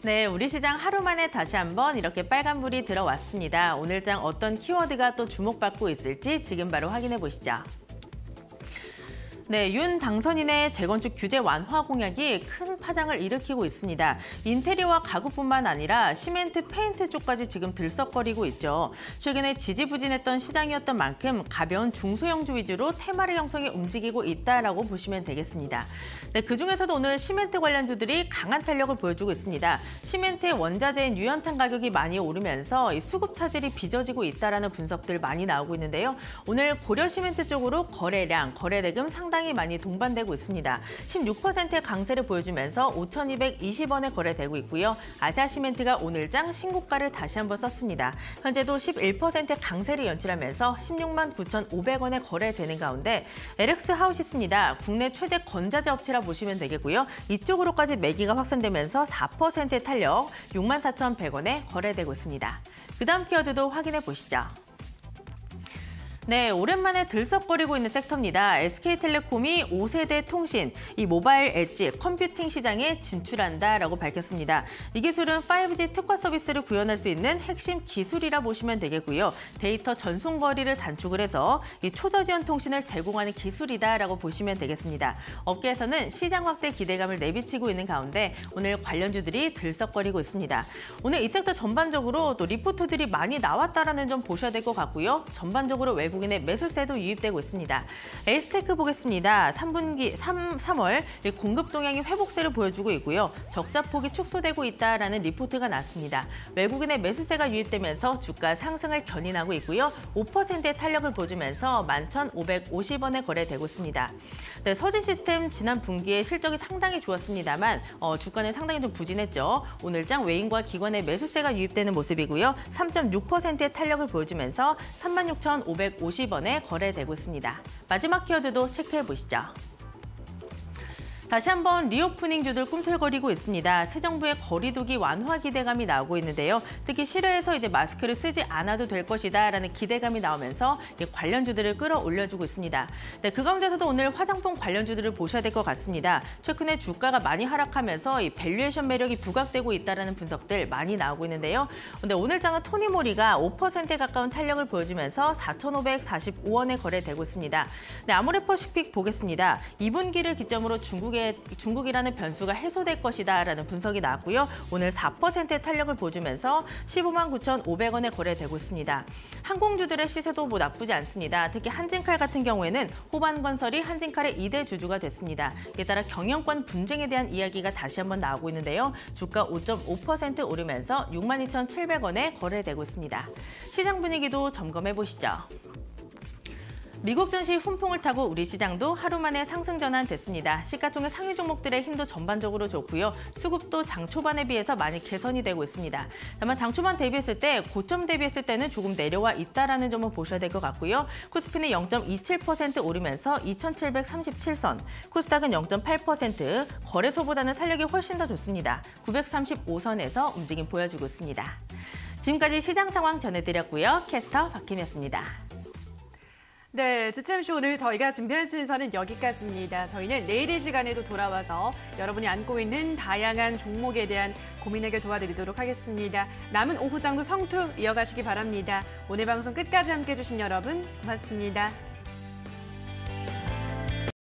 네, 우리 시장 하루 만에 다시 한번 이렇게 빨간불이 들어왔습니다. 오늘장 어떤 키워드가 또 주목받고 있을지 지금 바로 확인해 보시죠. 네, 윤 당선인의 재건축 규제 완화 공약이 큰 파장을 일으키고 있습니다. 인테리어와 가구뿐만 아니라 시멘트, 페인트 쪽까지 지금 들썩거리고 있죠. 최근에 지지부진했던 시장이었던 만큼 가벼운 중소형주 위주로 테마리 형성이 움직이고 있다라고 보시면 되겠습니다. 네, 그중에서도 오늘 시멘트 관련주들이 강한 탄력을 보여주고 있습니다. 시멘트의 원자재인 유연탄 가격이 많이 오르면서 이 수급 차질이 빚어지고 있다라는 분석들 많이 나오고 있는데요. 오늘 고려 시멘트 쪽으로 거래량, 거래대금 상당히 많이 동반되고 있습니다. 16%의 강세를 보여주면서 5,220원에 거래되고 있고요. 아시아시멘트가 오늘장 신고가를 다시 한번 썼습니다. 현재도 11%의 강세를 연출하면서 16만 9,500원에 거래되는 가운데 LX 하우시스입니다. 국내 최대 건자재 업체라 보시면 되겠고요. 이쪽으로까지 매기가 확산되면서 4%의 탄력, 6만 4,100원에 거래되고 있습니다. 그 다음 키워드도 확인해 보시죠. 네, 오랜만에 들썩거리고 있는 섹터입니다. SK텔레콤이 5세대 통신, 이 모바일 엣지 컴퓨팅 시장에 진출한다라고 밝혔습니다. 이 기술은 5G 특화 서비스를 구현할 수 있는 핵심 기술이라 보시면 되겠고요. 데이터 전송 거리를 단축을 해서 이 초저지연 통신을 제공하는 기술이다라고 보시면 되겠습니다. 업계에서는 시장 확대 기대감을 내비치고 있는 가운데 오늘 관련주들이 들썩거리고 있습니다. 오늘 이 섹터 전반적으로 또 리포트들이 많이 나왔다라는 점 보셔야 될 것 같고요. 전반적으로 외국인의 매수세도 유입되고 있습니다. 에이스테크 보겠습니다. 3월 공급 동향이 회복세를 보여주고 있고요. 적자폭이 축소되고 있다라는 리포트가 났습니다. 외국인의 매수세가 유입되면서 주가 상승을 견인하고 있고요. 5%의 탄력을 보여주면서 11,550원에 거래되고 있습니다. 네, 서진시스템 지난 분기에 실적이 상당히 좋았습니다만 주가는 상당히 좀 부진했죠. 오늘장 외인과 기관의 매수세가 유입되는 모습이고요. 3.6%의 탄력을 보여주면서 36,550원에 거래되고 있습니다. 마지막 키워드도 체크해 보시죠. 다시 한번 리오프닝주들 꿈틀거리고 있습니다. 새 정부의 거리두기 완화 기대감이 나오고 있는데요. 특히 실외에서 이제 마스크를 쓰지 않아도 될 것이다라는 기대감이 나오면서 관련주들을 끌어올려주고 있습니다. 네, 그 가운데서도 오늘 화장품 관련주들을 보셔야 될 것 같습니다. 최근에 주가가 많이 하락하면서 이 밸류에이션 매력이 부각되고 있다라는 분석들 많이 나오고 있는데요. 근데 오늘 장은 토니모리가 5%에 가까운 탄력을 보여주면서 4,545원에 거래되고 있습니다. 네, 아모레퍼시픽 보겠습니다. 2분기를 기점으로 중국이라는 변수가 해소될 것이다라는 분석이 나왔고요. 오늘 4%의 탄력을 보여주면서 15만 9,500원에 거래되고 있습니다. 항공주들의 시세도 뭐 나쁘지 않습니다. 특히 한진칼 같은 경우에는 호반건설이 한진칼의 2대 주주가 됐습니다. 이에 따라 경영권 분쟁에 대한 이야기가 다시 한번 나오고 있는데요. 주가 5.5% 오르면서 62,700원에 거래되고 있습니다. 시장 분위기도 점검해 보시죠. 미국 증시 훈풍을 타고 우리 시장도 하루 만에 상승 전환됐습니다. 시가총액 상위 종목들의 힘도 전반적으로 좋고요. 수급도 장 초반에 비해서 많이 개선이 되고 있습니다. 다만 장 초반 대비했을 때 고점 대비했을 때는 조금 내려와 있다라는 점을 보셔야 될 것 같고요. 코스피는 0.27% 오르면서 2,737선, 코스닥은 0.8%, 거래소보다는 탄력이 훨씬 더 좋습니다. 935선에서 움직임 보여주고 있습니다. 지금까지 시장 상황 전해드렸고요. 캐스터 박힘이었습니다. 네, 주챔쇼 오늘 저희가 준비한 순서는 여기까지입니다. 저희는 내일 이 시간에도 돌아와서 여러분이 안고 있는 다양한 종목에 대한 고민 해결 도와드리도록 하겠습니다. 남은 오후장도 성투 이어가시기 바랍니다. 오늘 방송 끝까지 함께해 주신 여러분 고맙습니다.